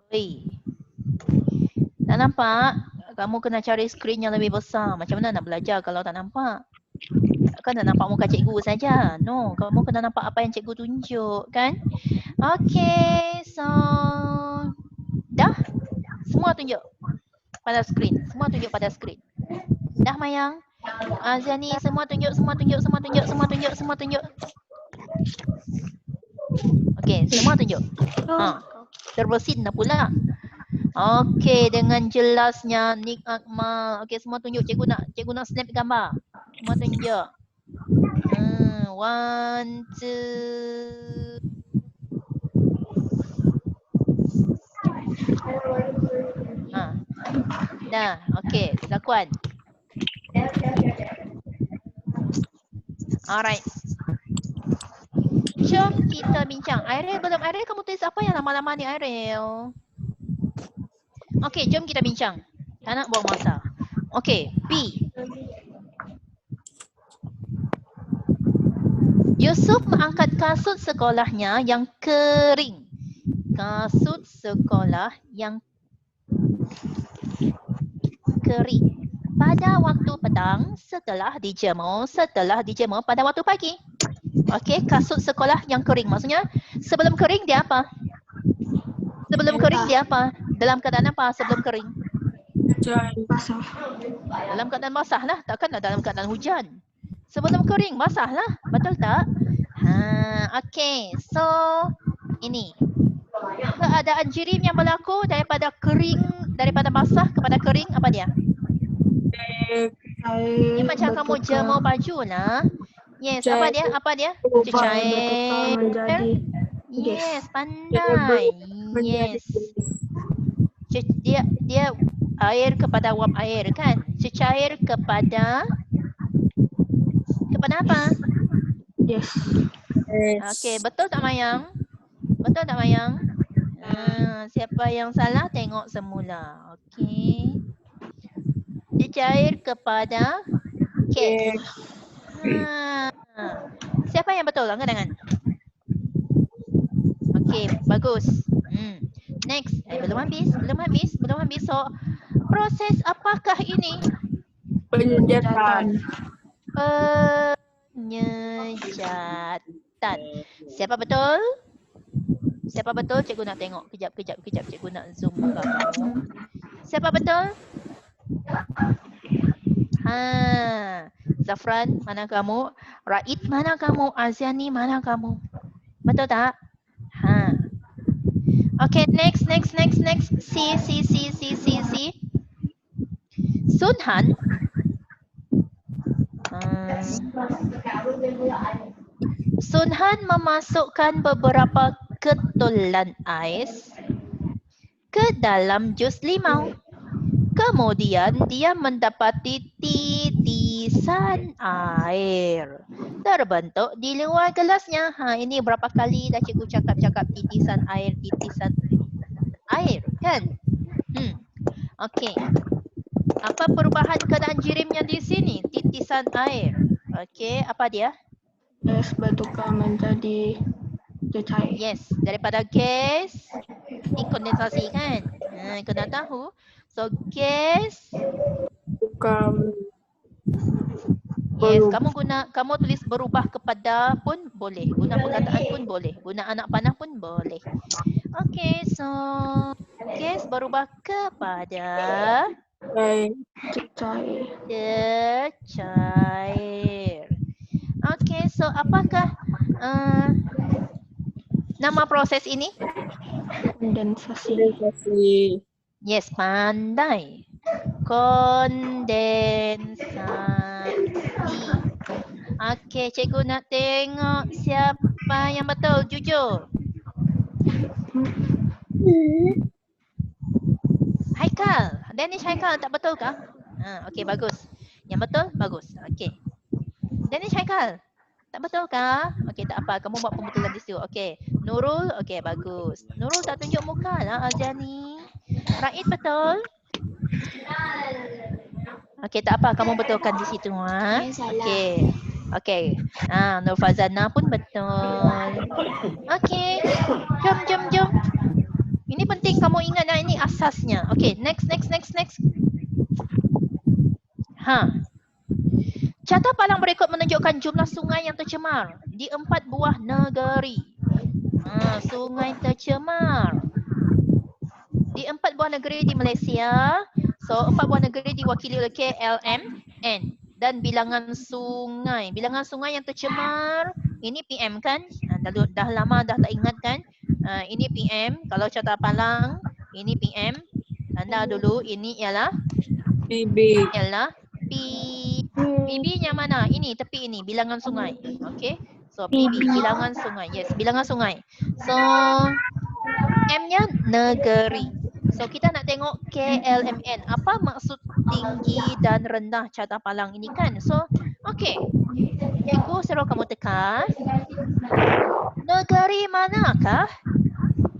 Tak nampak? Kamu kena cari skrin yang lebih besar. Macam mana nak belajar kalau tak nampak? Takkan nak nampak muka cikgu saja. No, kamu kena nampak apa yang cikgu tunjuk kan? Okay, so dah? Semua tunjuk pada skrin. Dah Mayang? Azani semua tunjuk. Okey, semua tunjuk. Ha, terbersin dah pula. Okey, dengan jelasnya Nik Akmal. Okey, semua tunjuk. Cikgu nak snap gambar. Semua tunjuk. 1, 2. Ha. Dah, okey, Zakuan. Alright. Jom kita bincang. Ariel, kamu tulis apa yang lama-lama ni Ariel? Okey, jom kita bincang. Tak nak buang masa. Okey, B. Yusuf mengangkat kasut sekolahnya yang kering. Kasut sekolah yang kering. Pada waktu petang setelah dijemur pada waktu pagi. Okey, kasut sekolah yang kering. Maksudnya sebelum kering dia apa? Dalam keadaan apa sebelum kering? Basah. Dalam keadaan basah lah. Takkanlah dalam keadaan hujan. Sebelum kering basah lah. Betul tak? Ha, okey. So, ini. Keadaan jirim yang berlaku daripada basah kepada kering apa dia? Ini macam kamu jemur baju lah. Yes, apa dia? Cecair. Yes, pandai. Yes. Dia air kepada wap air kan? Cecair kepada apa? Yes. Okey, betul tak Mayang? Siapa yang salah tengok semula. Okey. Cecair kepada cat. Siapa yang betul? Angkat tangan. Okey, bagus. Next. Belum habis. So, proses apakah ini? Penyejatan. Penyejatan. Siapa betul? Cikgu nak tengok. Kejap. Cikgu nak zoom muka kamu. Siapa betul? Zafran, mana kamu? Raid, mana kamu? Aziani, mana kamu? Betul tak? Okay, next. C. Sunhan. Sunhan memasukkan beberapa ketulan ais ke ke dalam jus limau. Kemudian dia mendapati titisan air terbentuk di luar gelasnya. Ini berapa kali dah cikgu cakap titisan air kan? Okey. Apa perubahan keadaan jirimnya di sini? Titisan air. Okey, apa dia? Gas bertukar menjadi cecair. Yes, daripada gas ini kondensasi kan? Kena tahu. So gas, Tukar yes, kamu tulis berubah kepada pun boleh. Guna perkataan pun boleh. Guna anak panah pun boleh. Okey, so gas berubah kepada cecair. cecair. Okey, so apakah nama proses ini? Kondensasi. Yes, pandai. Kondensasi. Okey, cikgu nak tengok siapa yang betul. Jujur. Haikal. Danish Haikal tak betul kah? Okey, bagus. Yang betul, bagus. Okey. Danish Haikal. Tak betul kah? Okey, tak apa. Kamu buat pembetulan di situ. Okey. Nurul, okey, bagus. Nurul tak tunjuk muka lah, Aljani. Raid betul? Okey, tak apa. Kamu betulkan di situ. Okey. Okey. Nur Fazana pun betul. Okey. Jom. Ini penting kamu ingat dah, ini asasnya. Okey, next. Carta palang berikut menunjukkan jumlah sungai yang tercemar di 4 buah negeri. Sungai tercemar di 4 buah negeri di Malaysia. So 4 buah negeri diwakili oleh KLMN dan bilangan sungai. Bilangan sungai yang tercemar ini PM kan? Dah lama dah tak ingat kan? Ini PM. Kalau Carta Palang ini PM. Anda dulu ini ialah BB. ialah PB-nya mana? Ini tepi ini bilangan sungai. Okey. So PB bilangan sungai. Yes, bilangan sungai. So M-nya negeri. So kita nak tengok KLMN. Apa maksud tinggi dan rendah Carta Palang ini kan? So okey. Cikgu suruh kamu tekan. Negeri manakah?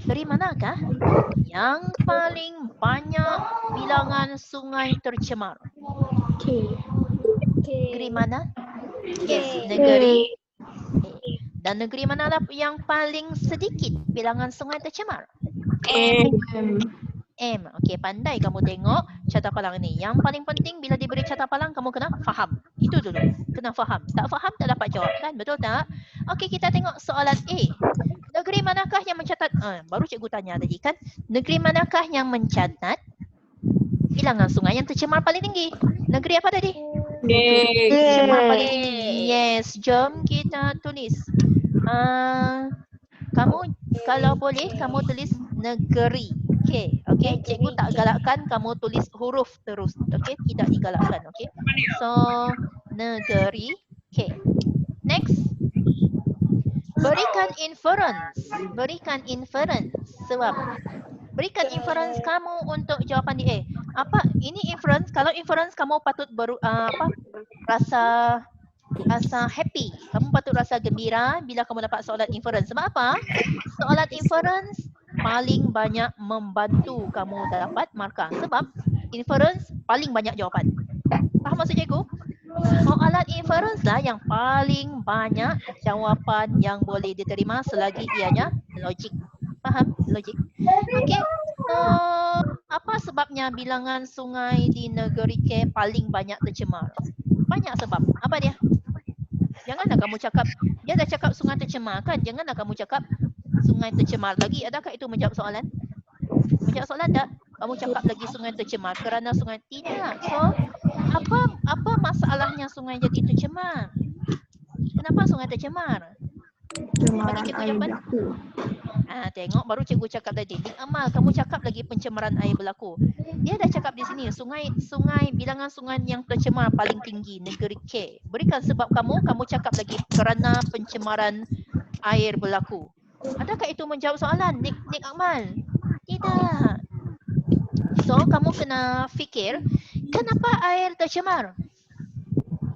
Negeri manakah yang paling banyak bilangan sungai tercemar? Negeri mana? Yes, negeri. Dan negeri manalah yang paling sedikit bilangan sungai tercemar? M. Okey, pandai kamu tengok Carta Palang ni. Yang paling penting bila diberi Carta Palang kamu kena faham. Itu dulu. Kena faham. Tak faham tak dapat jawab kan? Betul tak? Okey, kita tengok soalan A. Negeri manakah yang mencatat baru cikgu tanya tadi kan? Negeri manakah yang mencatat bilangan sungai yang tercemar paling tinggi? Negeri apa tadi? Tercemar paling tinggi. Yes, jom kita tulis. Kamu kalau boleh kamu tulis negeri. Okey, cikgu tak galakkan kamu tulis huruf terus. Okey, tidak digalakkan. Okey. So, negeri. Okey. Next. Berikan inference. Sebab berikan inference kamu untuk jawapan di A. Apa ini inference? Kalau inference kamu patut rasa happy. Kamu patut rasa gembira bila kamu dapat soalan inference. Sebab apa? Soalan inference paling banyak membantu kamu dapat markah. Sebab inference paling banyak jawapan. Faham maksud cikgu? Soalan inference lah yang paling banyak jawapan yang boleh diterima selagi ianya logik. Faham? Logik. Okey. Apa sebabnya bilangan sungai di negeri K paling banyak tercemar? Banyak sebab. Apa dia? Janganlah kamu cakap, dia dah cakap sungai tercemar kan? Janganlah kamu cakap sungai tercemar lagi. Adakah itu menjawab soalan? Menjawab soalan tak? Kamu cakap lagi sungai tercemar kerana sungai tidak. So, apa masalahnya sungai jadi tercemar? Kenapa sungai tercemar? Bagi cikgu jawapan. Tengok baru cikgu cakap tadi. Di amal kamu cakap lagi pencemaran air berlaku. Dia dah cakap di sini sungai bilangan sungai yang tercemar paling tinggi negeri K. Berikan sebab kamu cakap lagi kerana pencemaran air berlaku. Adakah itu menjawab soalan Nik Akmal? Tidak. So, kamu kena fikir, kenapa air tercemar?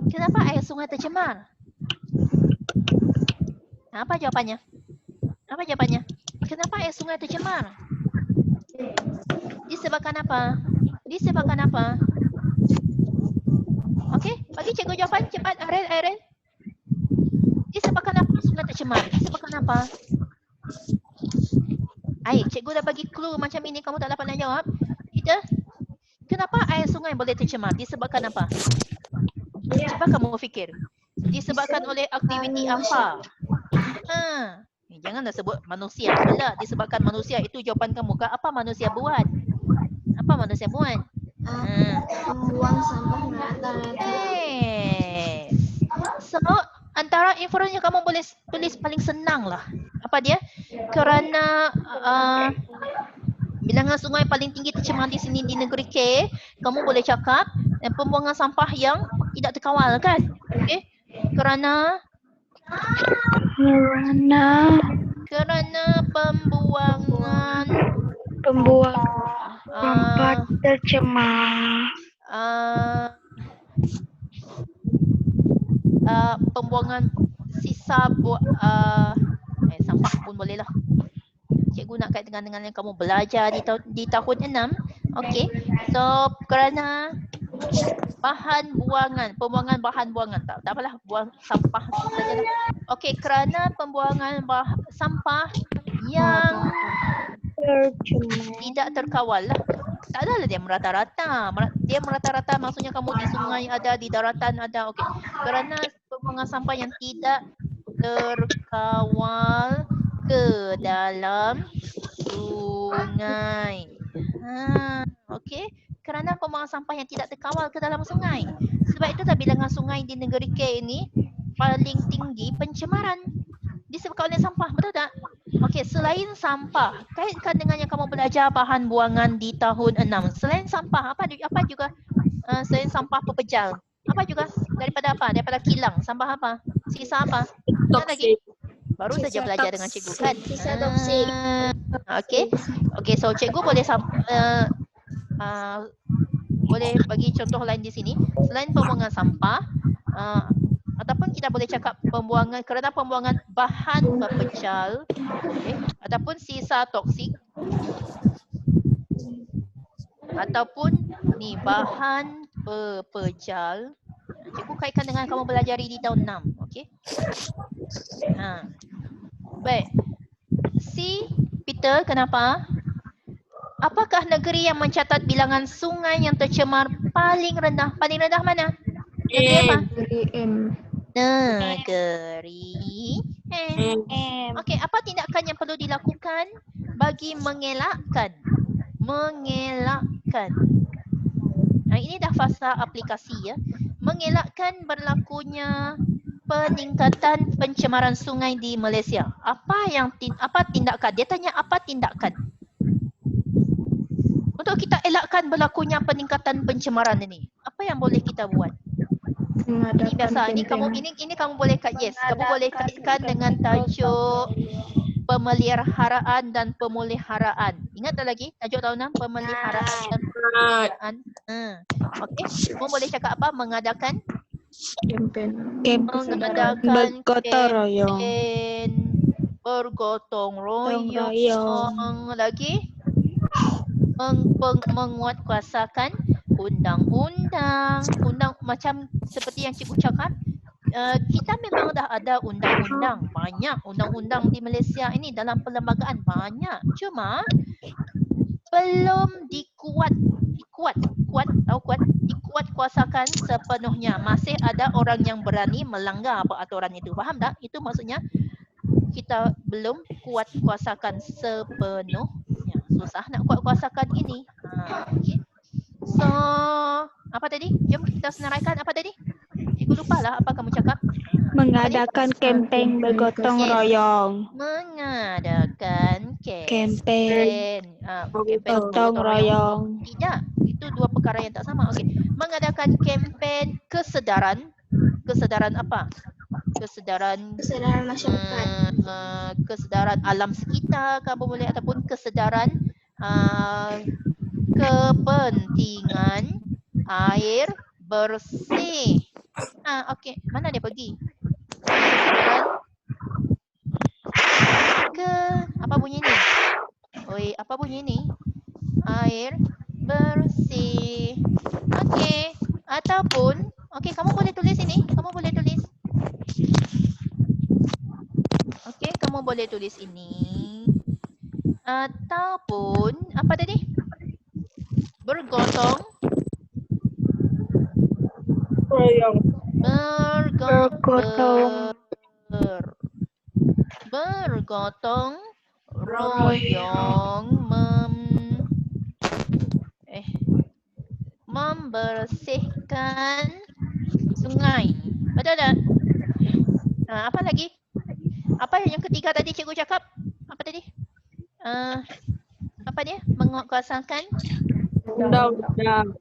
Kenapa air sungai tercemar? Apa jawapannya? Apa jawapannya? Kenapa air sungai tercemar? Disebabkan apa? Disebabkan apa? Okey, bagi cikgu jawapan cepat. Ariel. Disebabkan apa sungai tercemar? Disebabkan apa? Cikgu dah bagi clue macam ini, kamu tak dapat nak jawab. Kita, kenapa air sungai boleh tercemar? Disebabkan apa? Cuba kamu fikir. Disebabkan oleh aktiviti apa? Janganlah sebut manusia pula. Disebabkan manusia, itu jawapan kamu. Apa manusia buat? Apa manusia buat? Buang sampah rata-rata. So, antara informasi yang kamu boleh tulis paling senang lah. Apa dia? Kerana bilangan sungai paling tinggi tercemar di sini di negeri K, kamu boleh cakap pembuangan sampah yang tidak terkawal kan? Okey. Kerana pembuangan tempat tercemar. Pembuangan sisa sampah pun boleh lah. Cikgu nak kaitkan dengan yang kamu belajar di tahun 6. Okey. So, kerana pembuangan bahan buangan. Tak apalah, buang sampah sajalah. Okey, kerana pembuangan sampah yang tidak terkawal lah. Tak adalah dia merata-rata. Dia merata-rata maksudnya kamu di sungai ada, di daratan ada. Okey. Kerana pembuangan sampah yang tidak terkawal ke dalam sungai. Okey. Kerana pembuangan sampah yang tidak terkawal ke dalam sungai. Sebab itu bilangan sungai di negeri K ini paling tinggi pencemaran. Disebabkan oleh sampah, betul tak? Okey, selain sampah, kaitkan dengan yang kamu belajar bahan buangan di tahun 6. Selain sampah, apa juga? Selain sampah pepejal. Apa juga? Daripada apa? Daripada kilang. Sampah apa? Sisa apa? Ingat lagi? Baru saja belajar dengan cikgu kan? Sisa toksik. Okey, so cikgu boleh boleh bagi contoh lain di sini. Selain pembuangan sampah, ataupun kita boleh cakap kerana pembuangan bahan pepejal, ataupun sisa toksik, ataupun bahan pepejal. Cikgu kaitkan dengan kamu belajar di tahun 6. Okey. Baik. Si Peter, kenapa? Apakah negeri yang mencatat bilangan sungai yang tercemar paling rendah? Paling rendah mana? Negeri apa? Negeri M. Negeri M. Okey, apa tindakan yang perlu dilakukan bagi mengelakkan? Ini dah fasa aplikasi ya. Mengelakkan berlakunya peningkatan pencemaran sungai di Malaysia. Apa tindakan? Dia tanya apa tindakan? Untuk kita elakkan berlakunya peningkatan pencemaran ini. Apa yang boleh kita buat? Ini biasa. Ini kamu boleh kamu boleh kaitkan dengan tajuk pemeliharaan dan pemuliharaan. Ingat tak lagi tajuk tahun 6? Pemeliharaan dan pemuliharaan. Okey. Kamu boleh cakap apa? Mengadakan bergotong royong. Bergotong royong. Lagi menguatkuasakan undang-undang macam seperti yang cikgu cakap. Kita memang dah ada undang-undang, banyak undang-undang di Malaysia ini dalam perlembagaan banyak. Cuma belum dikuatkuasakan sepenuhnya. Masih ada orang yang berani melanggar peraturan itu. Faham tak? Itu maksudnya kita belum kuatkuasakan sepenuhnya. Susah nak kuatkuasakan ini. Okay. So, apa tadi? Jom kita senaraikan apa tadi? Cikgu lupalah apa kamu cakap. Mengadakan kempen bergotong royong. Mengadakan Kempen bergotong royong. Tidak, itu dua perkara yang tak sama. Okey. Mengadakan kempen kesedaran. Kesedaran apa? Kesedaran masyarakat. Kesedaran alam sekitar kamu boleh, ataupun kesedaran kepentingan air bersih. Okey. Mana dia pergi? Apa bunyi ni? Oi, apa bunyi ni? Air bersih. Okey. Ataupun, okey, kamu boleh tulis ini. Kamu boleh tulis. Okey, kamu boleh tulis ini. Ataupun, apa tadi? Bergotong. Royong. Bergotong royong membersihkan sungai. Betul tak? Apa lagi? Apa yang ketiga tadi cikgu cakap? Apa tadi? Apa dia? Menguatkuasakan? Undang-undang.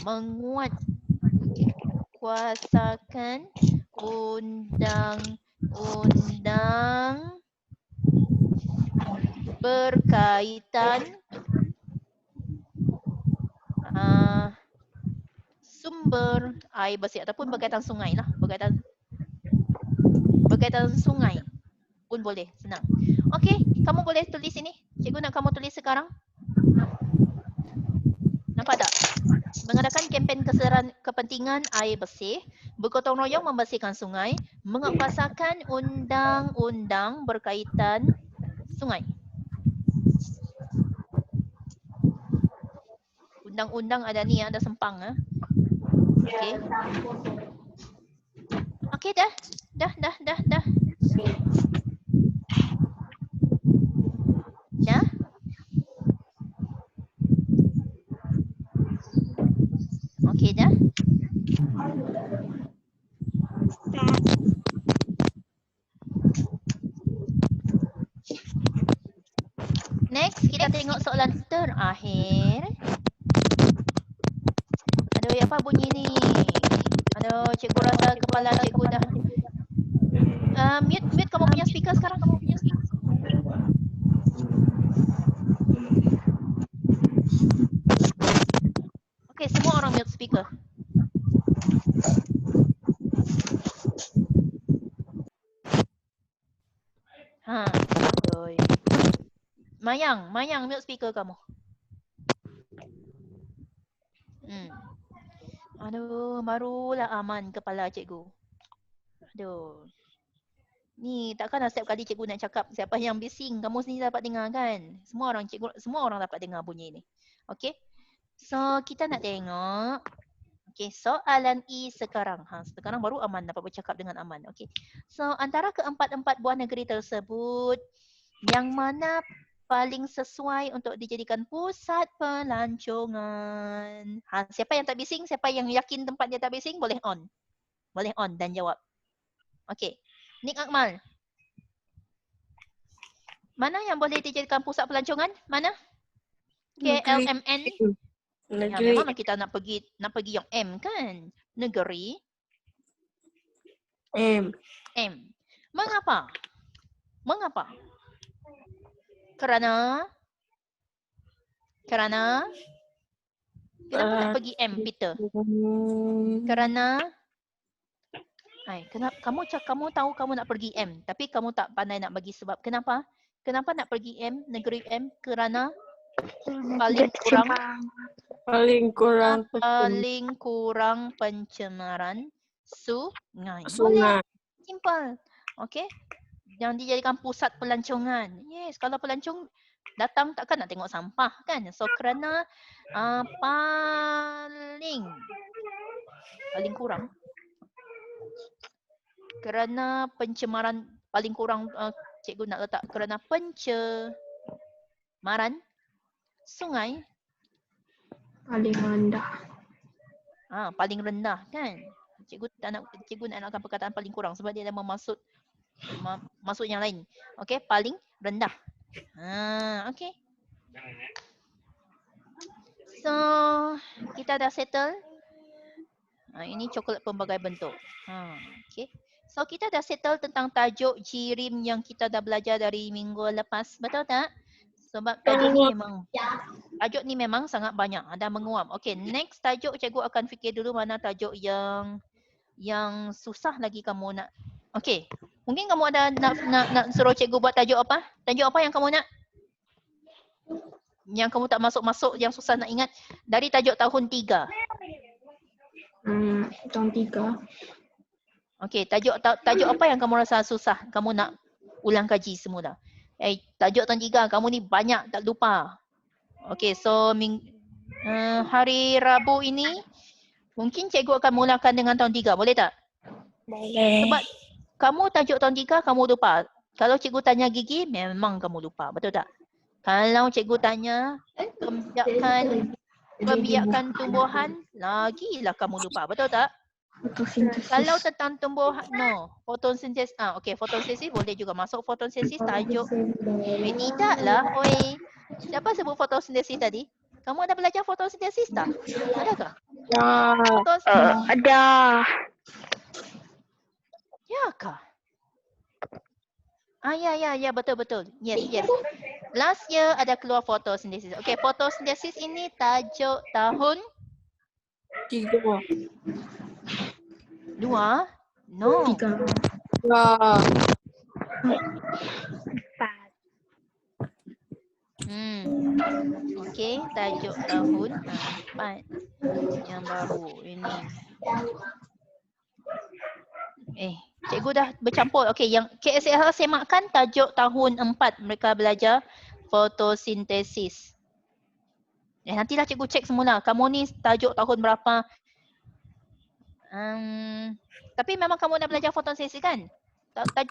Menguatkuasakan undang-undang berkaitan sumber air bersih ataupun berkaitan sungai lah. Berkaitan sungai pun boleh, senang. Okey, kamu boleh tulis ini. Cikgu nak kamu tulis sekarang. Nampak tak? Mengadakan kempen kepentingan air bersih, bergotong royong membersihkan sungai, menguatkuasakan undang-undang berkaitan sungai. Undang-undang ada ni, ada sempang. Okey. Okey dah. Dah. Dah? Okey dah? Next, kita tengok soalan terakhir. Aduh, apa bunyi ni? Aduh, cikgu rasa kepala cikgu dah. Mute kamu punya speaker sekarang. Okey, semua orang mute speaker. Aduh. Mayang mute speaker kamu. Aduh, barulah aman kepala cikgu. Aduh. Ni takkanlah setiap kali cikgu nak cakap siapa yang bising, kamu sendiri dapat dengar kan? Semua orang dapat dengar bunyi ni. Okey. So, kita nak tengok. Okey, soalan E sekarang. Sekarang baru aman, dapat bercakap dengan aman. Okey. So, antara keempat-empat buah negeri tersebut, yang mana paling sesuai untuk dijadikan pusat pelancongan? Siapa yang tak bising, siapa yang yakin tempat dia tak bising, boleh on. Boleh on dan jawab. Okey. Nik Akmal. Mana yang boleh dijadikan pusat pelancongan? Mana? KLMN. Ya, memang kita nak pergi yang M kan? Negeri. M. Mengapa? Kerana kenapa nak pergi M, Peter? Kerana kamu tahu kamu nak pergi M, tapi kamu tak pandai nak bagi sebab. Kenapa? Kenapa nak pergi M, negeri M? Kerana paling kurang pencemaran sungai. Boleh. Simple. Okey. Yang dijadikan pusat pelancongan. Yes, kalau pelancong datang takkan nak tengok sampah kan? So kerana paling kurang. Kerana pencemaran paling kurang, cikgu nak letak kerana pencemaran sungai Paling rendah. paling rendah kan? Cikgu nak nakkan perkataan paling kurang sebab dia dah masuk yang lain. Okey, paling rendah. Okey. So, kita dah settle. Ini coklat pelbagai bentuk. Okey. So, kita dah settle tentang tajuk jirim yang kita dah belajar dari minggu lepas. Betul tak? Sebab tajuk ni memang sangat banyak. Ada menguap. Okay, next tajuk cikgu akan fikir dulu mana tajuk yang susah lagi kamu nak. Okay, mungkin kamu ada nak suruh cikgu buat tajuk apa? Tajuk apa yang kamu nak? Yang kamu tak masuk-masuk, yang susah nak ingat dari tajuk tahun 3. Tahun 3. Okey, tajuk apa yang kamu rasa susah? Kamu nak ulang kaji semula. Tajuk tahun 3 kamu ni banyak tak lupa. Okey, so hari Rabu ini mungkin cikgu akan mulakan dengan tahun 3. Boleh tak? Boleh. Sebab kamu tajuk tahun 3 kamu lupa. Kalau cikgu tanya gigi memang kamu lupa. Betul tak? Kalau cikgu tanya pembiakan tumbuhan, lagilah kamu lupa. Betul tak? Kalau tentang tumbuhan, fotosintesis. Okey, fotosintesis boleh juga masuk fotosintesis tajuk. Tidaklah, oi. Siapa sebut fotosintesis tadi? Kamu ada belajar fotosintesis tak? Adakah? Ada. Ya kah? Ya, betul. Yes. Last year ada keluar fotosintesis. Okey, fotosintesis ini tajuk tahun 3. 2? No. 3. Okey, tajuk tahun 4. Yang baru ini. Cikgu dah bercampur. Okey, yang KSLR semakkan tajuk tahun 4 mereka belajar fotosintesis. Nantilah cikgu cek semula. Kamu ni tajuk tahun berapa? Tapi memang kamu nak belajar fotosintesis kan? Tahun 4.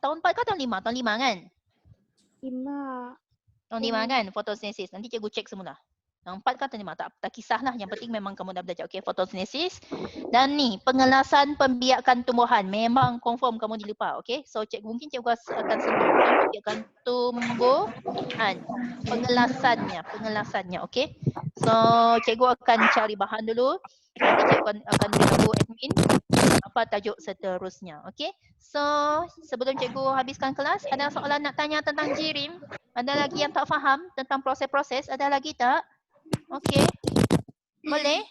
Tahun 4 ke tahun 5? Tahun 5 kan? 5. Tahun 5 kan fotosintesis. Nanti cikgu cek semula. Tahun 4 ke tahun 5? Tak kisahlah. Yang penting memang kamu dah belajar. Okey, fotosintesis. Dan ni pengelasan pembiakan tumbuhan. Memang confirm kamu dilupa. Okey, so mungkin cikgu akan sentuh pembiakan tumbuhan. Pengelasannya. Okey. So cikgu akan cari bahan dulu. Nanti cikgu akan beritahu admin apa tajuk seterusnya. Okey. So sebelum cikgu habiskan kelas, ada soalan nak tanya tentang JIRIM? Ada lagi yang tak faham tentang proses-proses? Ada lagi tak? Okey. Boleh?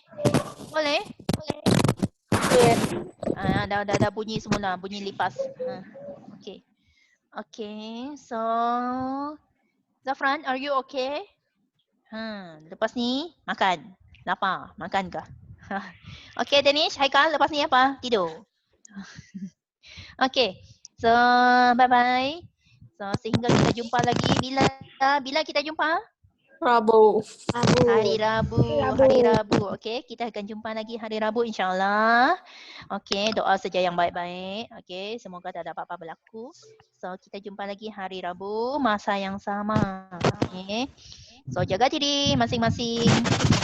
Dah bunyi semula, bunyi lipas. Okey. So Zafran, are you okay? Lepas ni makan. Lapar, makan ke? Okey Danish, Haikal, lepas ni apa? Tidur. Okey. So bye-bye. So sehingga kita jumpa lagi bila kita jumpa? Rabu. Hari Rabu. Okey, kita akan jumpa lagi hari Rabu insya-Allah. Okey, doa saja yang baik-baik. Okey, semoga tak ada apa-apa berlaku. So kita jumpa lagi hari Rabu masa yang sama. Okey. So jaga diri masing-masing.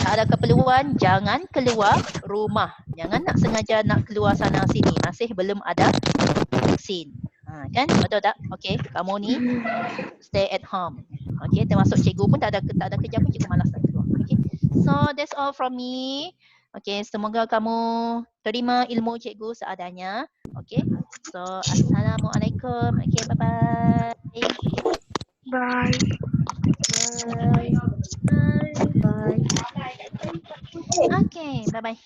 Tak ada keperluan jangan keluar rumah. Jangan nak sengaja nak keluar sana sini. Masih belum ada vaksin. Kan? Betul tak? Okey, kamu ni stay at home. Okey, termasuk cikgu pun tak ada kerja pun cikgu malas nak keluar. Okey. So that's all from me. Okey, semoga kamu terima ilmu cikgu seadanya. Okey. So assalamualaikum. Okey, bye-bye. Bye. Bye. Okay, bye-bye.